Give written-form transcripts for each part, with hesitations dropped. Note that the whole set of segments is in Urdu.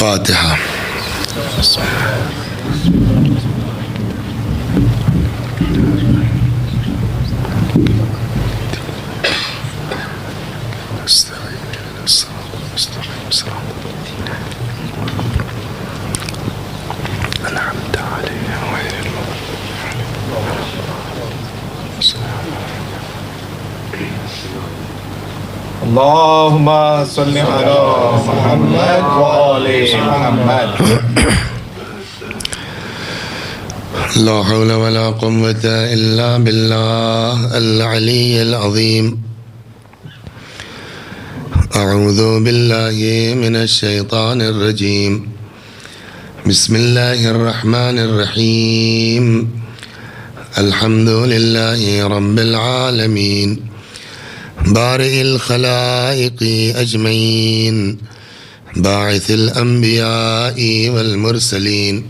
فاتحہ۔ اللهم صل على محمد وآل محمد۔ لا حول ولا قوة إلا بالله العلي العظيم۔ أعوذ بالله من الشيطان الرجيم، بسم الله الرحمن الرحيم، الحمد لله رب العالمين، بارئ الخلائق أجمعين، باعث الأنبياء والمرسلين،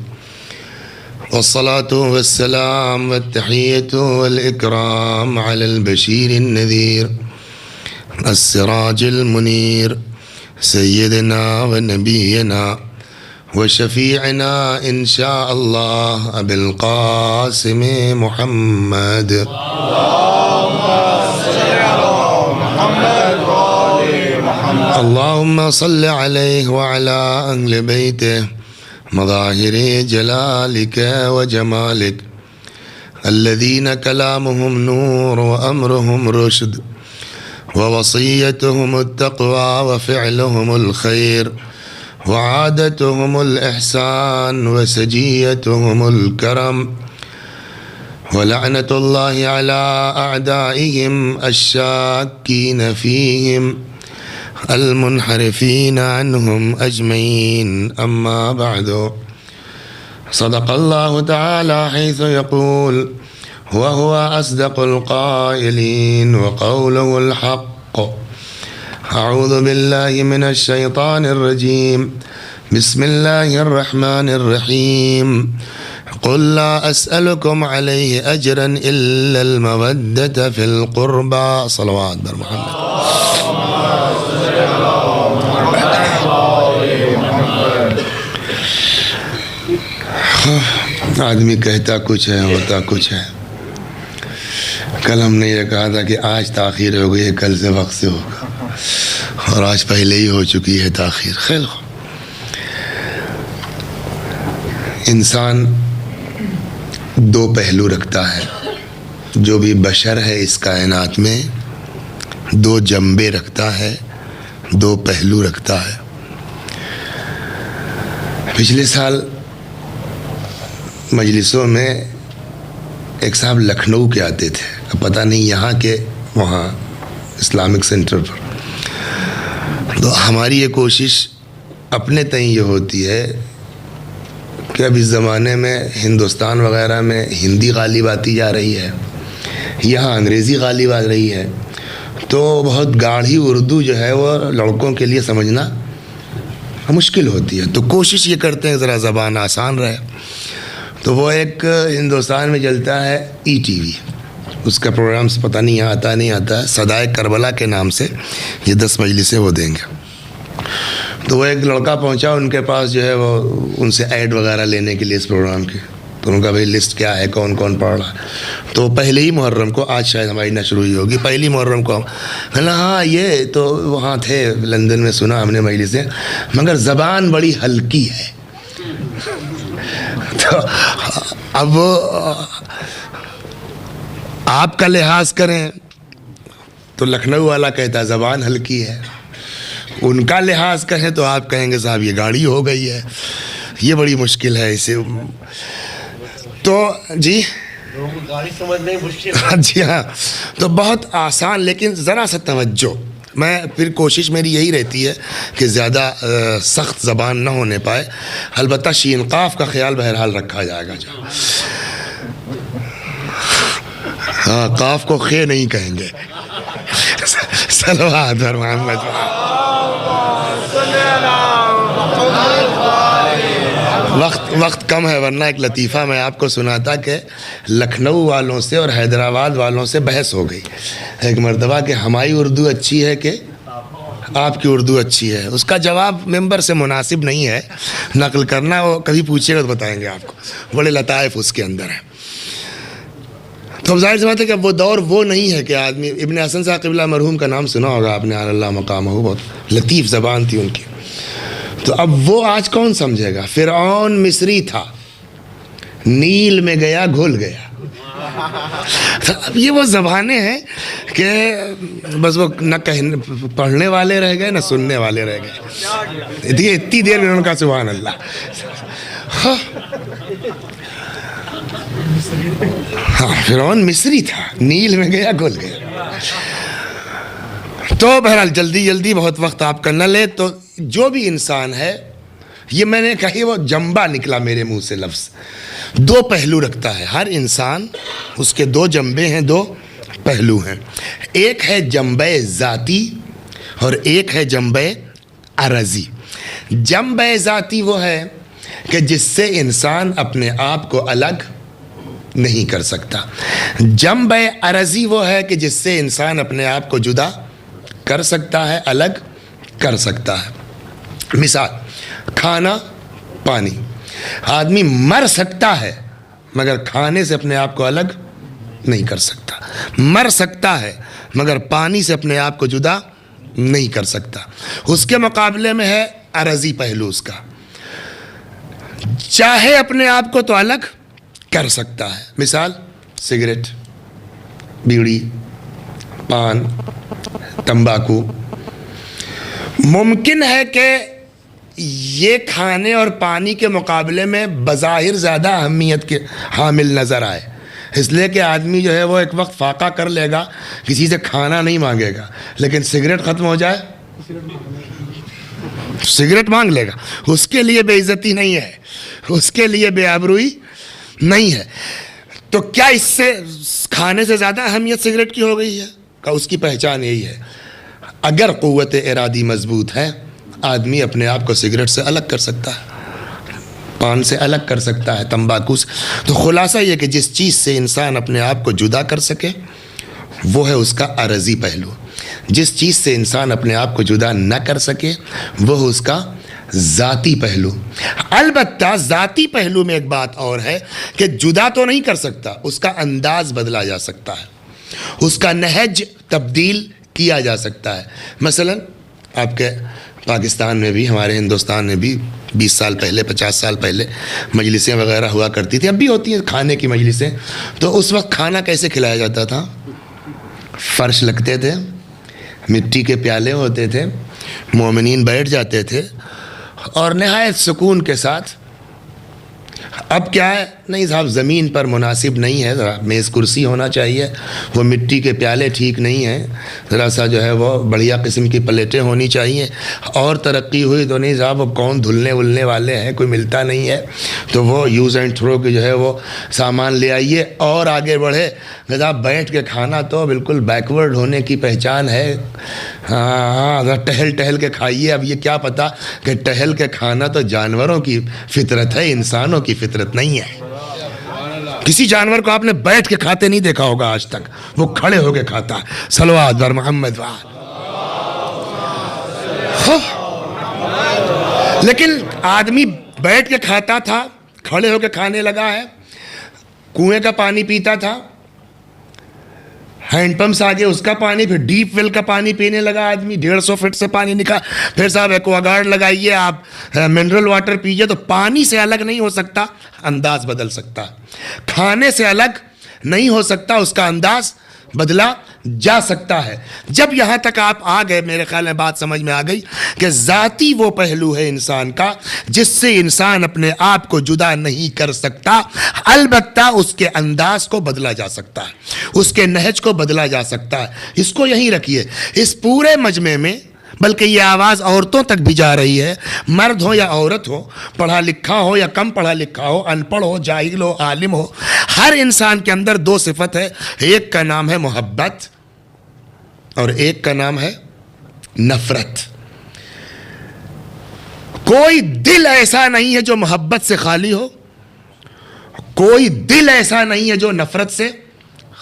والصلاة والسلام والتحية والإكرام على البشير النذير السراج المنير، سيدنا ونبينا وشفيعنا إن شاء الله أبي القاسم محمد۔ اللهم صل عليه وعلى أهل بيته مظاهر جلالك وجمالك، الذين كلامهم نور وأمرهم رشد، ووصيتهم التقوى وفعلهم الخير، وعادتهم الإحسان وسجيتهم الكرم، ولعنة الله على أعدائهم الشاكين فيهم المنحرفين عنهم أجمعين، أما بعد، صدق الله تعالى حيث يقول وهو أصدق القائلين وقوله الحق۔ أعوذ بالله من الشيطان الرجيم، بسم الله الرحمن الرحيم، قل لا أسألكم عليه أجرا إلا المودة في القربى۔ صلوات بر محمد۔ آدمی کہتا کچھ ہے ہوتا کچھ ہے۔ کل ہم نے یہ کہا تھا کہ آج تاخیر ہو گئی ہے، کل سے وقت سے ہوگا، اور آج پہلے ہی ہو چکی ہے تاخیر۔ خیر، انسان دو پہلو رکھتا ہے، جو بھی بشر ہے اس کائنات میں دو جنبے رکھتا ہے، دو پہلو رکھتا ہے۔ پچھلے سال مجلسوں میں ایک صاحب لکھنؤ کے آتے تھے، اب پتہ نہیں یہاں کے وہاں اسلامک سینٹر پر، تو ہماری یہ کوشش اپنے تئیں یہ ہوتی ہے کہ اب اس زمانے میں ہندوستان وغیرہ میں ہندی غالب آتی جا رہی ہے، یہاں انگریزی غالب آ رہی ہے، تو بہت گاڑھی اردو جو ہے وہ لڑکوں کے لیے سمجھنا مشکل ہوتی ہے، تو کوشش یہ کرتے ہیں ذرا زبان آسان رہے۔ تو وہ ایک ہندوستان میں چلتا ہے ای ٹی وی، اس کا پروگرام پتہ نہیں یہاں آتا نہیں آتا ہے، صدائے کربلا کے نام سے یہ 10 مجلسیں وہ دیں گے۔ تو وہ ایک لڑکا پہنچا ان کے پاس، جو ہے وہ ان سے ایڈ وغیرہ لینے کے لیے اس پروگرام کی، تو ان کا بھائی لسٹ کیا ہے، کون کون پڑھ رہا ہے۔ تو پہلے ہی محرم کو، آج شاید ہماری نہ شروع ہی ہوگی، پہلی محرم کو کہنا ہاں یہ تو وہاں تھے لندن میں، سنا ہم نے مجلسیں، مگر زبان بڑی ہلکی ہے۔ تو اب آپ کا لحاظ کریں تو لکھنؤ والا کہتا زبان ہلکی ہے، ان کا لحاظ کریں تو آپ کہیں گے صاحب یہ گاڑی ہو گئی ہے۔ یہ بڑی مشکل ہے اسے، تو جی جی ہاں، تو بہت آسان، لیکن ذرا سا توجہ، میں پھر کوشش میری یہی رہتی ہے کہ زیادہ سخت زبان نہ ہونے پائے، البتہ شین قاف کا خیال بہرحال رکھا جائے گا۔ ہاں، قاف کو خے نہیں کہیں گے۔ صلوات بر محمد۔ وقت کم ہے، ورنہ ایک لطیفہ میں آپ کو سناتا کہ لکھنؤ والوں سے اور حیدرآباد والوں سے بحث ہو گئی ایک مرتبہ کہ ہماری اردو اچھی ہے کہ آپ کی اردو اچھی ہے، اس کا جواب ممبر سے مناسب نہیں ہے نقل کرنا، وہ کبھی پوچھے گا تو بتائیں گے آپ کو، بڑے لطائف اس کے اندر ہیں۔ تو اب ظاہر سی بات ہے کہ وہ دور وہ نہیں ہے کہ آدمی، ابن حسن صاحب قبلہ مرحوم کا نام سنا ہوگا آپ نے، اللہ مقامہ، بہت لطیف زبان تھی ان کی، تو اب وہ آج کون سمجھے گا؟ فرعون مصری تھا، نیل میں گیا گھل گیا۔ اب یہ وہ زبانیں ہیں کہ بس وہ نہ پڑھنے والے رہ گئے نہ سننے والے رہ گئے، دیکھیے اتنی دیر میں ان کا سبحان اللہ۔ ہاں فرعون مصری تھا، نیل میں گیا گھل گیا۔ تو بہرحال جلدی جلدی بہت وقت آپ کا نہ لے، تو جو بھی انسان ہے، یہ میں نے کہی وہ جنبہ نکلا میرے منہ سے لفظ، دو پہلو رکھتا ہے ہر انسان، اس کے دو جنبے ہیں، دو پہلو ہیں، ایک ہے جنبہ ذاتی اور ایک ہے جنبہ عرضی۔ جنبہ ذاتی وہ ہے کہ جس سے انسان اپنے آپ کو الگ نہیں کر سکتا، جنبہ عرضی وہ ہے کہ جس سے انسان اپنے آپ کو جدا کر سکتا ہے، الگ کر سکتا ہے۔ مثال، کھانا پانی، آدمی مر سکتا ہے مگر کھانے سے اپنے آپ کو الگ نہیں کر سکتا، مر سکتا ہے مگر پانی سے اپنے آپ کو جدا نہیں کر سکتا۔ اس کے مقابلے میں ہے عرضی پہلو اس کا، چاہے اپنے آپ کو تو الگ کر سکتا ہے۔ مثال، سگریٹ، بیڑی، پان، تمباکو، ممکن ہے کہ یہ کھانے اور پانی کے مقابلے میں بظاہر زیادہ اہمیت کے حامل نظر آئے، اس لیے کہ آدمی جو ہے وہ ایک وقت فاقہ کر لے گا، کسی سے کھانا نہیں مانگے گا، لیکن سگریٹ ختم ہو جائے سگریٹ مانگ لے گا، اس کے لیے بے عزتی نہیں ہے، اس کے لیے بے آبروئی نہیں ہے۔ تو کیا اس سے کھانے سے زیادہ اہمیت سگریٹ کی ہو گئی ہے؟ کہ اس کی پہچان یہی ہے، اگر قوت ارادی مضبوط ہے، آدمی اپنے آپ کو سگریٹ سے الگ کر سکتا ہے، پان سے الگ کر سکتا ہے، تمباکو سے۔ تو خلاصہ یہ کہ جس چیز سے انسان اپنے آپ کو جدا کر سکے وہ ہے اس کا عرضی پہلو، جس چیز سے انسان اپنے آپ کو جدا نہ کر سکے وہ ہے اس کا ذاتی پہلو۔ البتہ ذاتی پہلو میں ایک بات اور ہے کہ جدا تو نہیں کر سکتا، اس کا انداز بدلا جا سکتا ہے، اس کا نہج تبدیل کیا جا سکتا ہے۔ مثلا آپ کے پاکستان میں بھی، ہمارے ہندوستان میں بھی 20 سال پہلے، 50 سال پہلے مجلسیں وغیرہ ہوا کرتی تھیں، اب بھی ہوتی ہیں کھانے کی مجلسیں۔ تو اس وقت کھانا کیسے کھلایا جاتا تھا؟ فرش لگتے تھے، مٹی کے پیالے ہوتے تھے، مومنین بیٹھ جاتے تھے اور نہایت سکون کے ساتھ۔ اب کیا ہے، نہیں صاحب زمین پر مناسب نہیں ہے، ذرا میز کرسی ہونا چاہیے، وہ مٹی کے پیالے ٹھیک نہیں ہیں، ذرا سا جو ہے وہ بڑھیا قسم کی پلیٹیں ہونی چاہیے، اور ترقی ہوئی تو نہیں صاحب، اب کون دھلنے ولنے والے ہیں، کوئی ملتا نہیں ہے، تو وہ یوز اینڈ تھرو کے جو ہے وہ سامان لے آئیے اور آگے بڑھے۔ صاحب بیٹھ کے کھانا تو بالکل بیکورڈ ہونے کی پہچان ہے، ہاں ذرا ٹہل ٹہل کے کھائیے۔ اب یہ کیا پتا کہ ٹہل کے کھانا تو جانوروں کی فطرت ہے، انسانوں کی فطرت نہیں ہے۔ کسی جانور کو آپ نے بیٹھ کے کھاتے نہیں دیکھا ہوگا آج تک، وہ کھڑے ہو کے کھاتا ہے۔ صلوات بر محمد وآل۔ لیکن آدمی بیٹھ کے کھاتا تھا، کھڑے ہو کے کھانے لگا ہے، کنویں کا پانی پیتا تھا، ہینڈ پمپس آگے اس کا پانی، پھر ڈیپ ویل کا پانی پینے لگا آدمی، 150 فٹ سے پانی نکال، پھر صاحب ایکوا گارڈ لگائیے، آپ منرل واٹر پیجیے۔ تو پانی سے الگ نہیں ہو سکتا، انداز بدل سکتا، کھانے سے الگ نہیں ہو سکتا، اس کا انداز بدلا جا سکتا ہے۔ جب یہاں تک آپ آ گئے، میرے خیال میں بات سمجھ میں آ گئی کہ ذاتی وہ پہلو ہے انسان کا جس سے انسان اپنے آپ کو جدا نہیں کر سکتا، البتہ اس کے انداز کو بدلا جا سکتا ہے، اس کے نہج کو بدلا جا سکتا ہے۔ اس کو یہیں رکھیے، اس پورے مجمع میں، بلکہ یہ آواز عورتوں تک بھی جا رہی ہے، مرد ہو یا عورت ہو، پڑھا لکھا ہو یا کم پڑھا لکھا ہو، ان پڑھ ہو، جاہل ہو، عالم ہو، ہر انسان کے اندر دو صفت ہے، ایک کا نام ہے محبت اور ایک کا نام ہے نفرت۔ کوئی دل ایسا نہیں ہے جو محبت سے خالی ہو، کوئی دل ایسا نہیں ہے جو نفرت سے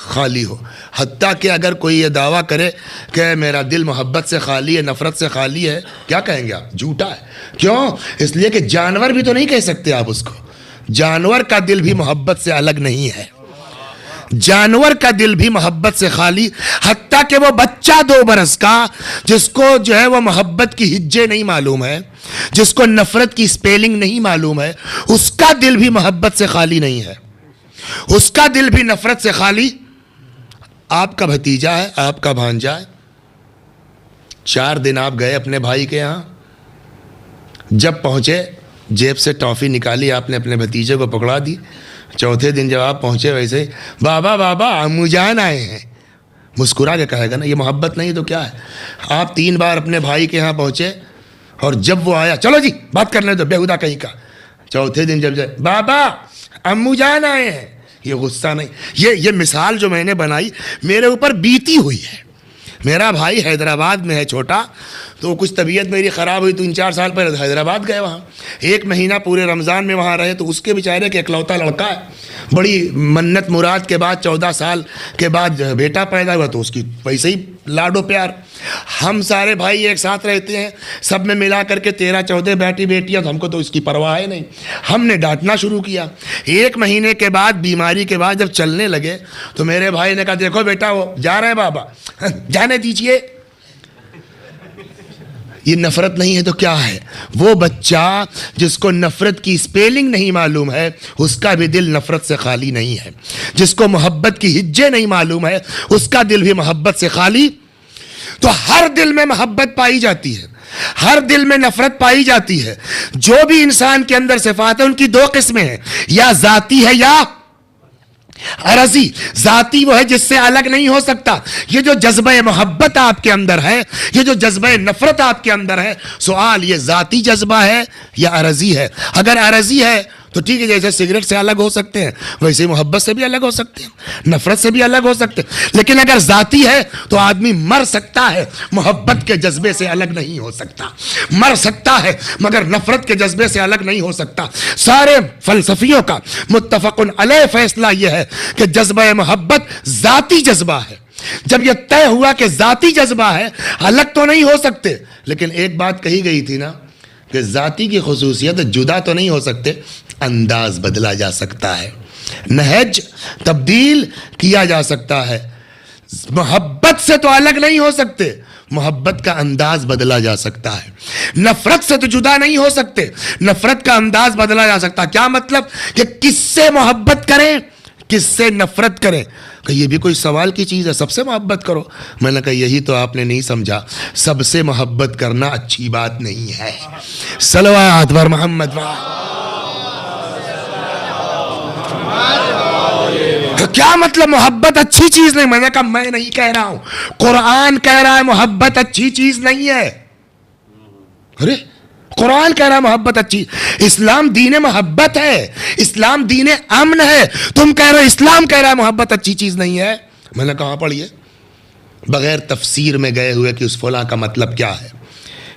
خالی ہو. حتیٰ کہ اگر کوئی یہ دعویٰ کرے کہ میرا دل محبت سے خالی ہے، نفرت سے خالی ہے، کیا کہیں گے آپ؟ جھوٹا ہے. کیوں؟ اس لیے کہ جانور بھی تو نہیں کہہ سکتے آپ اس کو. جانور کا دل بھی محبت سے الگ نہیں ہے. جانور کا دل بھی محبت سے خالی، حتیٰ کہ وہ بچہ 2 برس کا جس کو جو ہے وہ محبت کی ہجے نہیں معلوم ہے، جس کو نفرت کی سپیلنگ نہیں معلوم ہے، اس کا دل بھی محبت سے خالی نہیں ہے. اس کا دل بھی نفرت سے خالی. آپ کا بھتیجا ہے، آپ کا بھانجا ہے، 4 دن آپ گئے اپنے بھائی کے یہاں. جب پہنچے جیب سے ٹافی نکالی، آپ نے اپنے بھتیجے کو پکڑا دی. چوتھے دن جب آپ پہنچے ویسے بابا بابا عمو جان آئے ہیں، مسکرا کے کہے گا نا. یہ محبت نہیں تو کیا ہے؟ آپ 3 بار اپنے بھائی کے یہاں پہنچے اور جب وہ آیا چلو جی بات کرنے دو، بےہودہ کہیں کا. چوتھے دن جب جائے بابا عمو جان آئے ہیں، یہ غصہ نہیں. یہ مثال جو میں نے بنائی میرے اوپر بیتی ہوئی ہے. میرا بھائی حیدرآباد میں ہے چھوٹا، تو کچھ طبیعت میری خراب ہوئی تو 4 سال پہلے حیدرآباد گئے. وہاں 1 مہینہ پورے رمضان میں وہاں رہے. تو اس کے بیچارے کے اکلوتا لڑکا ہے، بڑی منت مراد کے بعد 14 سال کے بعد بیٹا پیدا ہوا، تو اس کی ویسے ہی لاڈو پیار. ہم سارے بھائی ایک ساتھ رہتے ہیں، سب میں ملا کر کے 13-14 بیٹیاں، تو ہم کو تو اس کی پرواہ ہے نہیں. ہم نے ڈانٹنا شروع کیا. 1 مہینے کے بعد بیماری کے بعد جب چلنے لگے تو میرے بھائی نے کہا دیکھو بیٹا وہ جا رہے ہیں بابا، جانے دیجئے. یہ نفرت نہیں ہے تو کیا ہے؟ وہ بچہ جس کو نفرت کی سپیلنگ نہیں معلوم ہے، اس کا بھی دل نفرت سے خالی نہیں ہے. جس کو محبت کی ہجے نہیں معلوم ہے، اس کا دل بھی محبت سے خالی. تو ہر دل میں محبت پائی جاتی ہے، ہر دل میں نفرت پائی جاتی ہے. جو بھی انسان کے اندر صفات ہیں ان کی 2 قسمیں ہیں، یا ذاتی ہے یا عرضی. ذاتی وہ ہے جس سے الگ نہیں ہو سکتا. یہ جو جذبہ محبت آپ کے اندر ہے، یہ جو جذبہ نفرت آپ کے اندر ہے، سوال یہ ذاتی جذبہ ہے یا عرضی ہے؟ اگر عرضی ہے تو ٹھیک ہے، جیسے سگریٹ سے الگ ہو سکتے ہیں ویسے محبت سے بھی الگ ہو سکتے ہیں، نفرت سے بھی الگ ہو سکتے ہیں. لیکن اگر ذاتی ہے تو آدمی مر سکتا ہے، محبت کے جذبے سے الگ نہیں ہو سکتا. مر سکتا ہے مگر نفرت کے جذبے سے الگ نہیں ہو سکتا. سارے فلسفیوں کا متفق علیہ فیصلہ یہ ہے کہ جذبہ محبت ذاتی جذبہ ہے. جب یہ طے ہوا کہ ذاتی جذبہ ہے، الگ تو نہیں ہو سکتے. لیکن ایک بات کہی گئی تھی نا کہ ذاتی کی خصوصیت جدا تو نہیں ہو سکتے، انداز بدلا جا سکتا ہے، نہج تبدیل کیا جا سکتا ہے. محبت سے تو الگ نہیں ہو سکتے، محبت کا انداز بدلا جا سکتا ہے. نفرت سے تو جدا نہیں ہو سکتے، نفرت کا انداز بدلا جا سکتا. کیا مطلب؟ کہ کس سے محبت کریں، کس سے نفرت کریں. کہ یہ بھی کوئی سوال کی چیز ہے؟ سب سے محبت کرو. میں نے کہا یہی تو آپ نے نہیں سمجھا. سب سے محبت کرنا اچھی بات نہیں ہے. صلوات بر محمد. کیا مطلب محبت اچھی چیز نہیں؟ میں نے کہا میں نہیں کہہ رہا ہوں، قرآن کہہ رہا ہے محبت اچھی چیز نہیں ہے. ارے قرآن کہہ رہا ہے محبت اچھی. اسلام دین محبت ہے، اسلام دین امن ہے. تم کہہ رہے ہو اسلام کہہ رہا ہے محبت اچھی چیز نہیں ہے. میں نے کہاں پڑھیے؟ بغیر تفسیر میں گئے ہوئے کہ اس فلاں کا مطلب کیا ہے.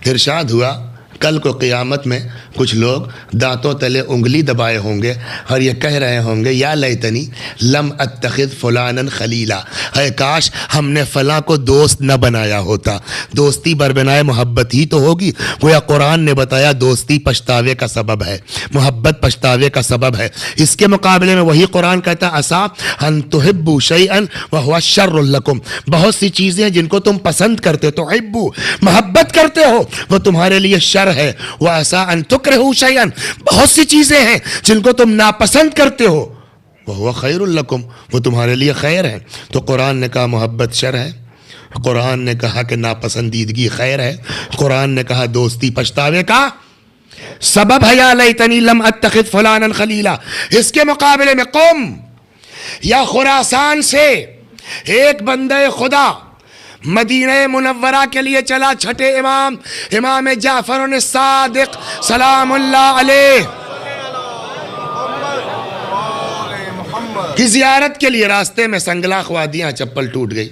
ارشاد ہوا کل کو قیامت میں کچھ لوگ دانتوں تلے انگلی دبائے ہوں گے اور یہ کہہ رہے ہوں گے یا لیتنی لم اتخذ فلانا خلیلا، اے کاش ہم نے فلاں کو دوست نہ بنایا ہوتا. دوستی بربنائے محبت ہی تو ہوگی. گویا قرآن نے بتایا دوستی پچھتاوے کا سبب ہے، محبت پچھتاوے کا سبب ہے. اس کے مقابلے میں وہی قرآن کہتا ہے عسیٰ ان تحبوا شیئا وہو شر لکم. بہت سی چیزیں جن کو تم پسند کرتے تو تحبوا محبت کرتے ہو وہ تمہارے لیے شر ہے. وَعَسَىٰ أَن تُكْرِهُوا شَيْئًا بہت سی چیزیں ہیں جن کو تم ناپسند کرتے ہو وَهُوَ خَيْرٌ لَكُمْ وہ تمہارے لیے خیر ہے. تو قرآن نے کہا محبت شر ہے، قرآن نے کہا کہ ناپسندیدگی خیر ہے، قرآن نے کہا دوستی پچھتاوے کا سبب ہے. یا لیتنی لم اتخذ فلانا خلیلا. اس کے مقابلے میں قوم یا خراسان سے ایک بندے خدا مدینہ منورہ کے لیے چلا، چھٹے امام امام جعفر الصادق سلام اللہ علیہ کی زیارت کے لیے. راستے میں سنگلا خوادیاں، چپل ٹوٹ گئی،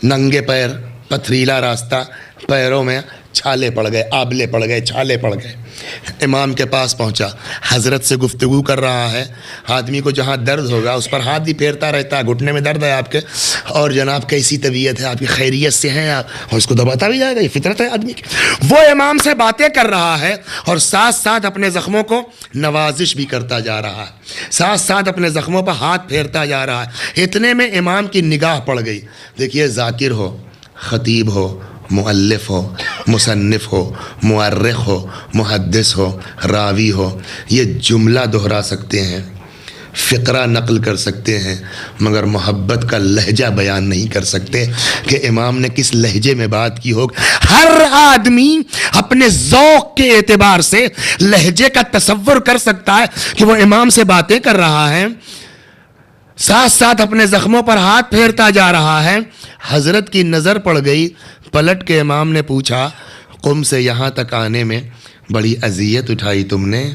ننگے پیر، پتھریلا راستہ، پیروں میں چھالے پڑ گئے، آبلے پڑ گئے، چھالے پڑ گئے۔ امام کے پاس پہنچا، حضرت سے گفتگو کر رہا ہے، آدمی کو جہاں درد ہوگا اس پر ہاتھ بھی پھیرتا رہتا ہے، گھٹنے میں درد ہے آپ کے، اور جناب کیسی طبیعت ہے آپ کی، خیریت سے ہیں آپ، اور اس کو دباتا بھی جائے گا، یہ فطرت ہے آدمی کی۔ وہ امام سے باتیں کر رہا ہے اور ساتھ ساتھ اپنے زخموں کو نوازش بھی کرتا جا رہا ہے، ساتھ ساتھ اپنے زخموں پر ہاتھ پھیرتا جا رہا ہے۔ اتنے میں امام کی نگاہ پڑ گئی۔ دیکھیے، ذاکر ہو، خطیب ہو، مؤلف ہو، مصنف ہو، مؤرخ ہو، محدث ہو، راوی ہو، یہ جملہ دہرا سکتے ہیں، فقرہ نقل کر سکتے ہیں، مگر محبت کا لہجہ بیان نہیں کر سکتے کہ امام نے کس لہجے میں بات کی ہو۔ ہر آدمی اپنے ذوق کے اعتبار سے لہجے کا تصور کر سکتا ہے کہ وہ امام سے باتیں کر رہا ہے، ساتھ ساتھ اپنے زخموں پر ہاتھ پھیرتا جا رہا ہے۔ حضرت کی نظر پڑ گئی، پلٹ کے امام نے پوچھا، قم سے یہاں تک آنے میں بڑی اذیت اٹھائی تم نے؟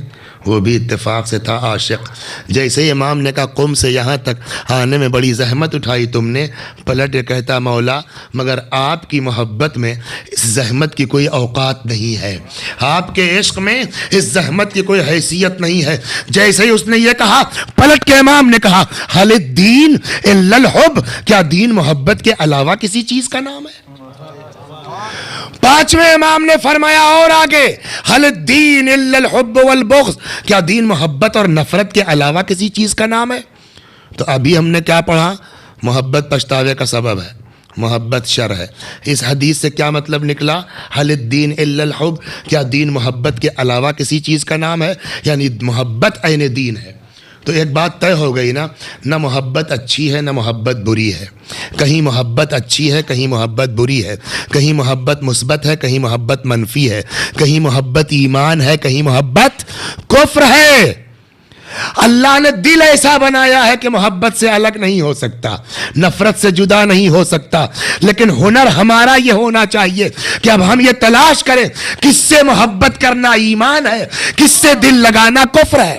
وہ بھی اتفاق سے تھا عاشق۔ جیسے امام نے کہا قم سے یہاں تک آنے میں بڑی زحمت اٹھائی تم نے، پلٹ کے کہتا، مولا مگر آپ کی محبت میں اس زحمت کی کوئی اوقات نہیں ہے، آپ کے عشق میں اس زحمت کی کوئی حیثیت نہیں ہے۔ جیسے ہی اس نے یہ کہا، پلٹ کے امام نے کہا، حل الدین الا الحب، کیا دین محبت کے علاوہ کسی چیز کا نام ہے؟ پانچویں امام نے فرمایا اور آگے، حل الدین الا الحب والبغض، کیا دین محبت اور نفرت کے علاوہ کسی چیز کا نام ہے؟ تو ابھی ہم نے کیا پڑھا؟ محبت پچھتاوے کا سبب ہے، محبت شر ہے۔ اس حدیث سے کیا مطلب نکلا؟ حل الدین الا الحب، کیا دین محبت کے علاوہ کسی چیز کا نام ہے؟ یعنی محبت عین دین ہے۔ تو ایک بات طے ہو گئی نا، نہ محبت اچھی ہے نہ محبت بری ہے، کہیں محبت اچھی ہے کہیں محبت بری ہے، کہیں محبت مثبت ہے کہیں محبت منفی ہے، کہیں محبت ایمان ہے کہیں محبت کفر ہے۔ اللہ نے دل ایسا بنایا ہے کہ محبت سے الگ نہیں ہو سکتا، نفرت سے جدا نہیں ہو سکتا، لیکن ہنر ہمارا یہ ہونا چاہیے کہ اب ہم یہ تلاش کریں کس سے محبت کرنا ایمان ہے، کس سے دل لگانا کفر ہے۔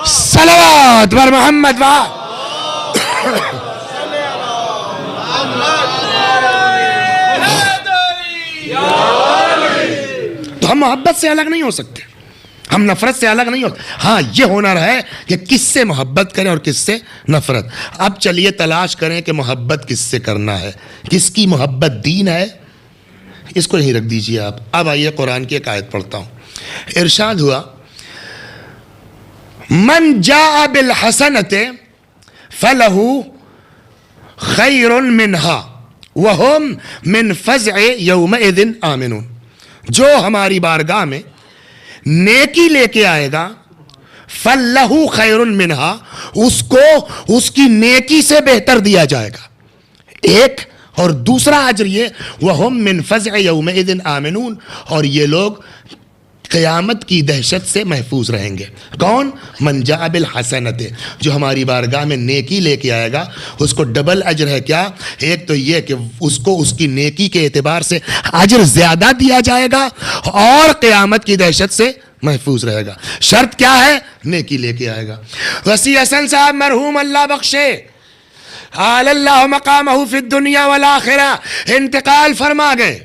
صلوات بر محمد تو ہم محبت سے الگ نہیں ہو سکتے، ہم نفرت سے الگ نہیں ہوتے۔ ہاں یہ ہنر ہے کہ کس سے محبت کریں اور کس سے نفرت۔ اب چلیے تلاش کریں کہ محبت کس سے کرنا ہے، کس کی محبت دین ہے، اس کو یہیں رکھ دیجئے آپ۔ اب آئیے قرآن کی ایک آیت پڑھتا ہوں۔ ارشاد ہوا، من جاء بالحسنۃ فلہ خیر منہا وہم من فزع یومئذ آمنون، جو ہماری بارگاہ میں نیکی لے کے آئے گا، فلہ خیر منہا، اس کو اس کی نیکی سے بہتر دیا جائے گا ایک، اور دوسرا اجر یہ، وہم من فزع یومئذ آمنون، اور یہ لوگ قیامت کی دہشت سے محفوظ رہیں گے۔ کون؟ من جاء بالحسنۃ، جو ہماری بارگاہ میں نیکی لے کے آئے گا، اس کو ڈبل اجر ہے۔ کیا؟ ایک تو یہ کہ اس کو اس کی نیکی کے اعتبار سے اجر زیادہ دیا جائے گا، اور قیامت کی دہشت سے محفوظ رہے گا۔ شرط کیا ہے؟ نیکی لے کے آئے گا۔ وسیع حسن صاحب مرحوم اللہ بخشے، اعلی اللہ مقامہ فی الدنیا والآخرہ، انتقال فرما گئے۔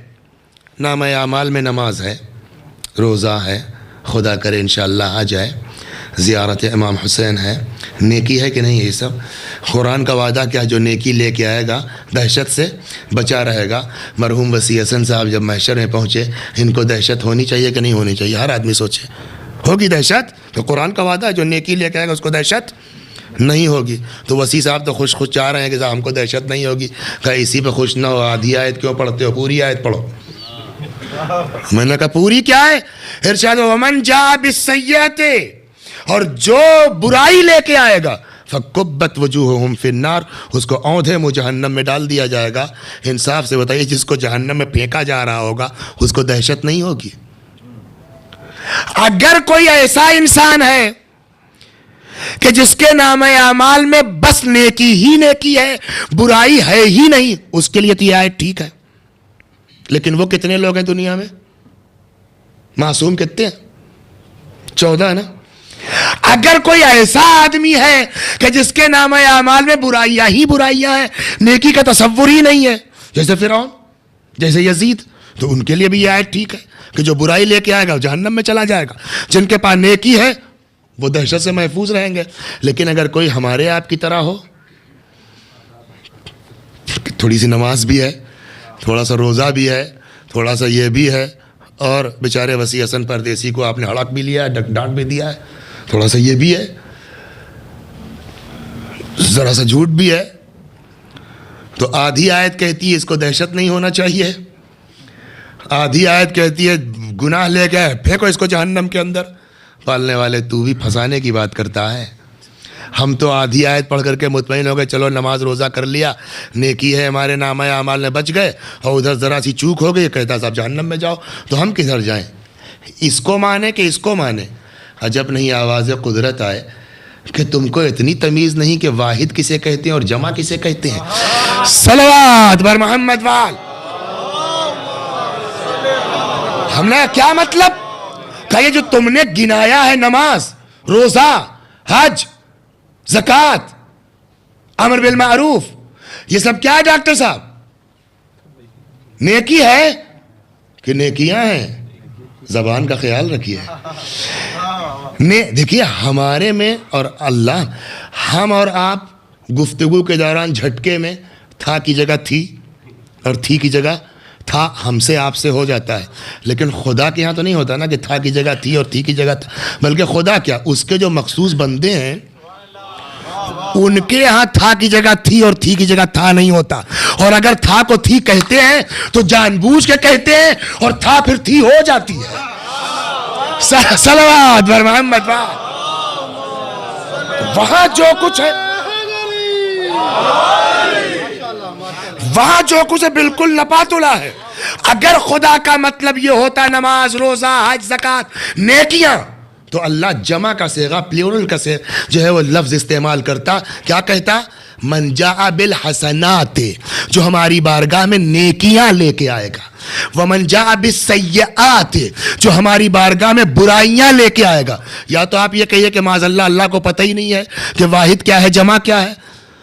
نامہ اعمال میں نماز ہے، روزہ ہے، خدا کرے انشاءاللہ آ جائے، زیارت امام حسین ہے، نیکی ہے کہ نہیں؟ یہ سب قرآن کا وعدہ کیا، جو نیکی لے کے آئے گا دہشت سے بچا رہے گا۔ مرحوم وسیع حسن صاحب جب محشر میں پہنچے، ان کو دہشت ہونی چاہیے کہ نہیں ہونی چاہیے؟ ہر آدمی سوچے ہوگی دہشت؟ تو قرآن کا وعدہ ہے جو نیکی لے کے آئے گا اس کو دہشت نہیں ہوگی۔ تو وسیع صاحب تو خوش چاہ رہے ہیں کہ ہم کو دہشت نہیں ہوگی۔ کہ اسی پہ خوش نہ ہو، آدھی آیت کیوں پڑھتے ہو؟ پوری آیت پڑھو۔ میں نے کہا پوری کیا ہے؟ ارشاد ومن جاء بالسیئۃ، اور جو برائی لے کے آئے گا، فکبت وجوہہم فی النار، اس کو اوندھے منہ جہنم میں ڈال دیا جائے گا۔ انصاف سے بتائیے، جس کو جہنم میں پھینکا جا رہا ہوگا اس کو دہشت نہیں ہوگی؟ اگر کوئی ایسا انسان ہے کہ جس کے نام اعمال میں بس نیکی ہی نیکی ہے، برائی ہے ہی نہیں، اس کے لیے تو یہ آیت ٹھیک ہے۔ لیکن وہ کتنے لوگ ہیں دنیا میں؟ معصوم کتنے ہیں؟ 14 نا۔ اگر کوئی ایسا آدمی ہے کہ جس کے نام اعمال میں برائیاں ہی برائیاں ہیں، نیکی کا تصور ہی نہیں ہے، جیسے فرعون، جیسے یزید، تو ان کے لیے بھی یہ آیت ٹھیک ہے کہ جو برائی لے کے آئے گا وہ جہنم میں چلا جائے گا، جن کے پاس نیکی ہے وہ دہشت سے محفوظ رہیں گے۔ لیکن اگر کوئی ہمارے آپ کی طرح ہو، تھوڑی سی نماز بھی ہے، تھوڑا سا روزہ بھی ہے، تھوڑا سا یہ بھی ہے، اور بیچارے وسیع حسن پردیسی کو آپ نے ہڑک بھی لیا ہے، ڈانٹ بھی دیا ہے، تھوڑا سا یہ بھی ہے، ذرا سا جھوٹ بھی ہے، تو آدھی آیت کہتی ہے اس کو دہشت نہیں ہونا چاہیے، آدھی آیت کہتی ہے گناہ لے کے پھینکو اس کو جہنم کے اندر۔ پالنے والے تو بھی پھنسانے کی بات کرتا ہے۔ ہم تو آدھی آیت پڑھ کر کے مطمئن ہو گئے، چلو نماز روزہ کر لیا، نیکی ہے ہمارے نامہ اعمال میں بچ گئے، اور ادھر ذرا سی چوک ہو گئی، کہتا صاحب جہنم میں جاؤ، تو ہم کدھر جائیں؟ اس کو مانے کہ اس کو مانے؟ عجب نہیں آواز قدرت آئے کہ تم کو اتنی تمیز نہیں کہ واحد کسے کہتے ہیں اور جمع کسے کہتے ہیں۔ صلوات بر محمد وال۔ ہم نے کیا مطلب کہ یہ جو تم نے گنایا ہے، نماز، روزہ، حج، زکوٰۃ، امر بالمعروف، یہ سب کیا ہے ڈاکٹر صاحب؟ نیکی ہے کہ نیکیاں ہیں؟ زبان کا خیال رکھیے۔ دیکھیے ہمارے میں اور اللہ، ہم اور آپ گفتگو کے دوران جھٹکے میں تھا کی جگہ تھی اور تھی کی جگہ تھا ہم سے آپ سے ہو جاتا ہے، لیکن خدا کے ہاں تو نہیں ہوتا نا کہ تھا کی جگہ تھی اور تھی کی جگہ تھا، بلکہ خدا کیا، اس کے جو مخصوص بندے ہیں ان کے ہاں تھا کی جگہ تھی اور تھی کی جگہ تھا نہیں ہوتا، اور اگر تھا کو تھی کہتے ہیں تو جان بوجھ کے کہتے ہیں، اور تھا پھر تھی ہو جاتی ہے۔ صلوات بر محمد۔ وہاں جو کچھ ہے، وہاں جو کچھ ہے بالکل لپاتلا ہے۔ اگر خدا کا مطلب یہ ہوتا نماز، روزہ، حج، زکوٰۃ، نیکیاں، تو اللہ جمع کا صیغہ، پلیورل کا صیغہ جو ہے وہ لفظ استعمال کرتا، کیا کہتا؟ من جاء بالحسنات، جو ہماری بارگاہ میں نیکیاں لے کے آئے گا، ومن جاء بالسیئات، جو ہماری بارگاہ میں برائیاں لے کے آئے گا۔ یا تو آپ یہ کہیے کہ معاذ اللہ اللہ کو پتہ ہی نہیں ہے کہ واحد کیا ہے، جمع کیا ہے،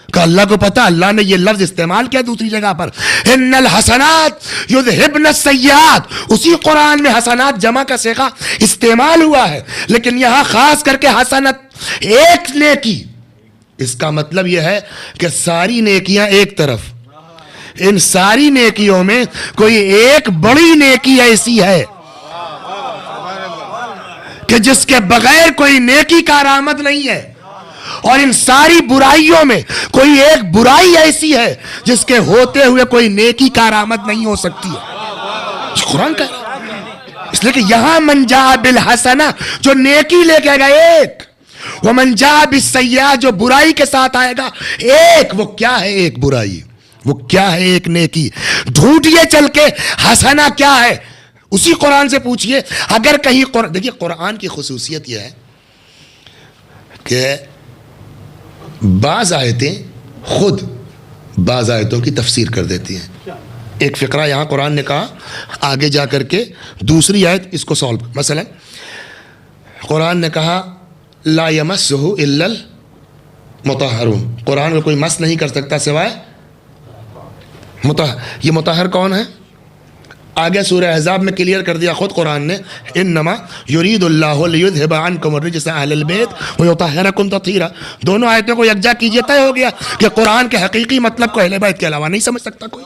کہ اللہ کو پتہ، اللہ نے یہ لفظ استعمال کیا دوسری جگہ پر، ان الحسنات یذہبن السیئات، اسی قرآن میں حسنات جمع کا صیغہ استعمال ہوا ہے، لیکن یہاں خاص کر کے حسنت ایک نیکی، اس کا مطلب یہ ہے کہ ساری نیکیاں ایک طرف، ان ساری نیکیوں میں کوئی ایک بڑی نیکی ایسی ہے کہ جس کے بغیر کوئی نیکی کارآمد نہیں ہے، اور ان ساری برائیوں میں کوئی ایک برائی ایسی ہے جس کے ہوتے ہوئے کوئی نیکی کارآمد نہیں ہو سکتی ہے۔ قرآن کہہ رہا ہے، اس لیے کہ یہاں من جاء بالحسنہ، جو نیکی لے کے آئے گا ایک، ومن جاء بالسیئہ، جو برائی کے ساتھ آئے گا ایک۔ وہ کیا ہے ایک برائی، وہ کیا ہے ایک نیکی؟ ڈھونڈیے چل کے حسنہ کیا ہے، اسی قرآن سے پوچھئے۔ اگر کہیں دیکھیے قرآن کی خصوصیت یہ ہے کہ بعض آیتیں خود بعض آیتوں کی تفسیر کر دیتی ہیں۔ ایک فقرہ یہاں قرآن نے کہا، آگے جا کر کے دوسری آیت اس کو سولو، مثلا قرآن نے کہا لا یمسہ الا المطہرون، قرآن کو کوئی مس نہیں کر سکتا سوائے مطہر۔ یہ مطہر کون ہے؟ آگے سورہ احزاب میں کلیئر کر دیا خود قرآن نے، انما یرید اللہ لیذھب عنکم الرجس اہل البیت ویطہرکم تطہیرا۔ دونوں آیتوں کو یکجا کیجئے، طے ہو گیا کہ قرآن کے حقیقی مطلب کو اہل بیت کے علاوہ نہیں سمجھ سکتا کوئی۔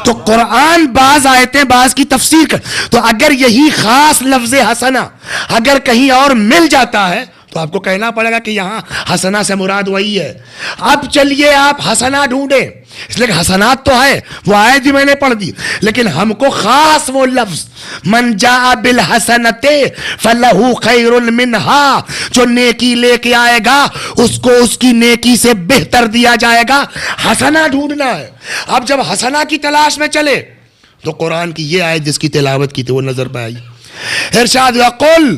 تو قرآن بعض آیتیں بعض کی تفسیر کر، تو اگر یہی خاص لفظ حسنہ اگر کہیں اور مل جاتا ہے تو آپ کو کہنا پڑے گا کہ یہاں حسنہ سے مراد وہی ہے۔ اب چلیے آپ حسنہ ڈھونڈیں، اس لیے کہ حسنات تو ہے، وہ آیت بھی میں نے پڑھ دی، لیکن ہم کو خاص وہ لفظ من جاء بالحسنۃ فلہ خیر منہا، جو نیکی لے کے آئے گا اس کو اس کی نیکی سے بہتر دیا جائے گا۔ حسنہ ڈھونڈنا ہے۔ اب جب حسنہ کی تلاش میں چلے تو قرآن کی یہ آیت جس کی تلاوت کی تھی وہ نظر پہ آئی، ارشاد ہوا قل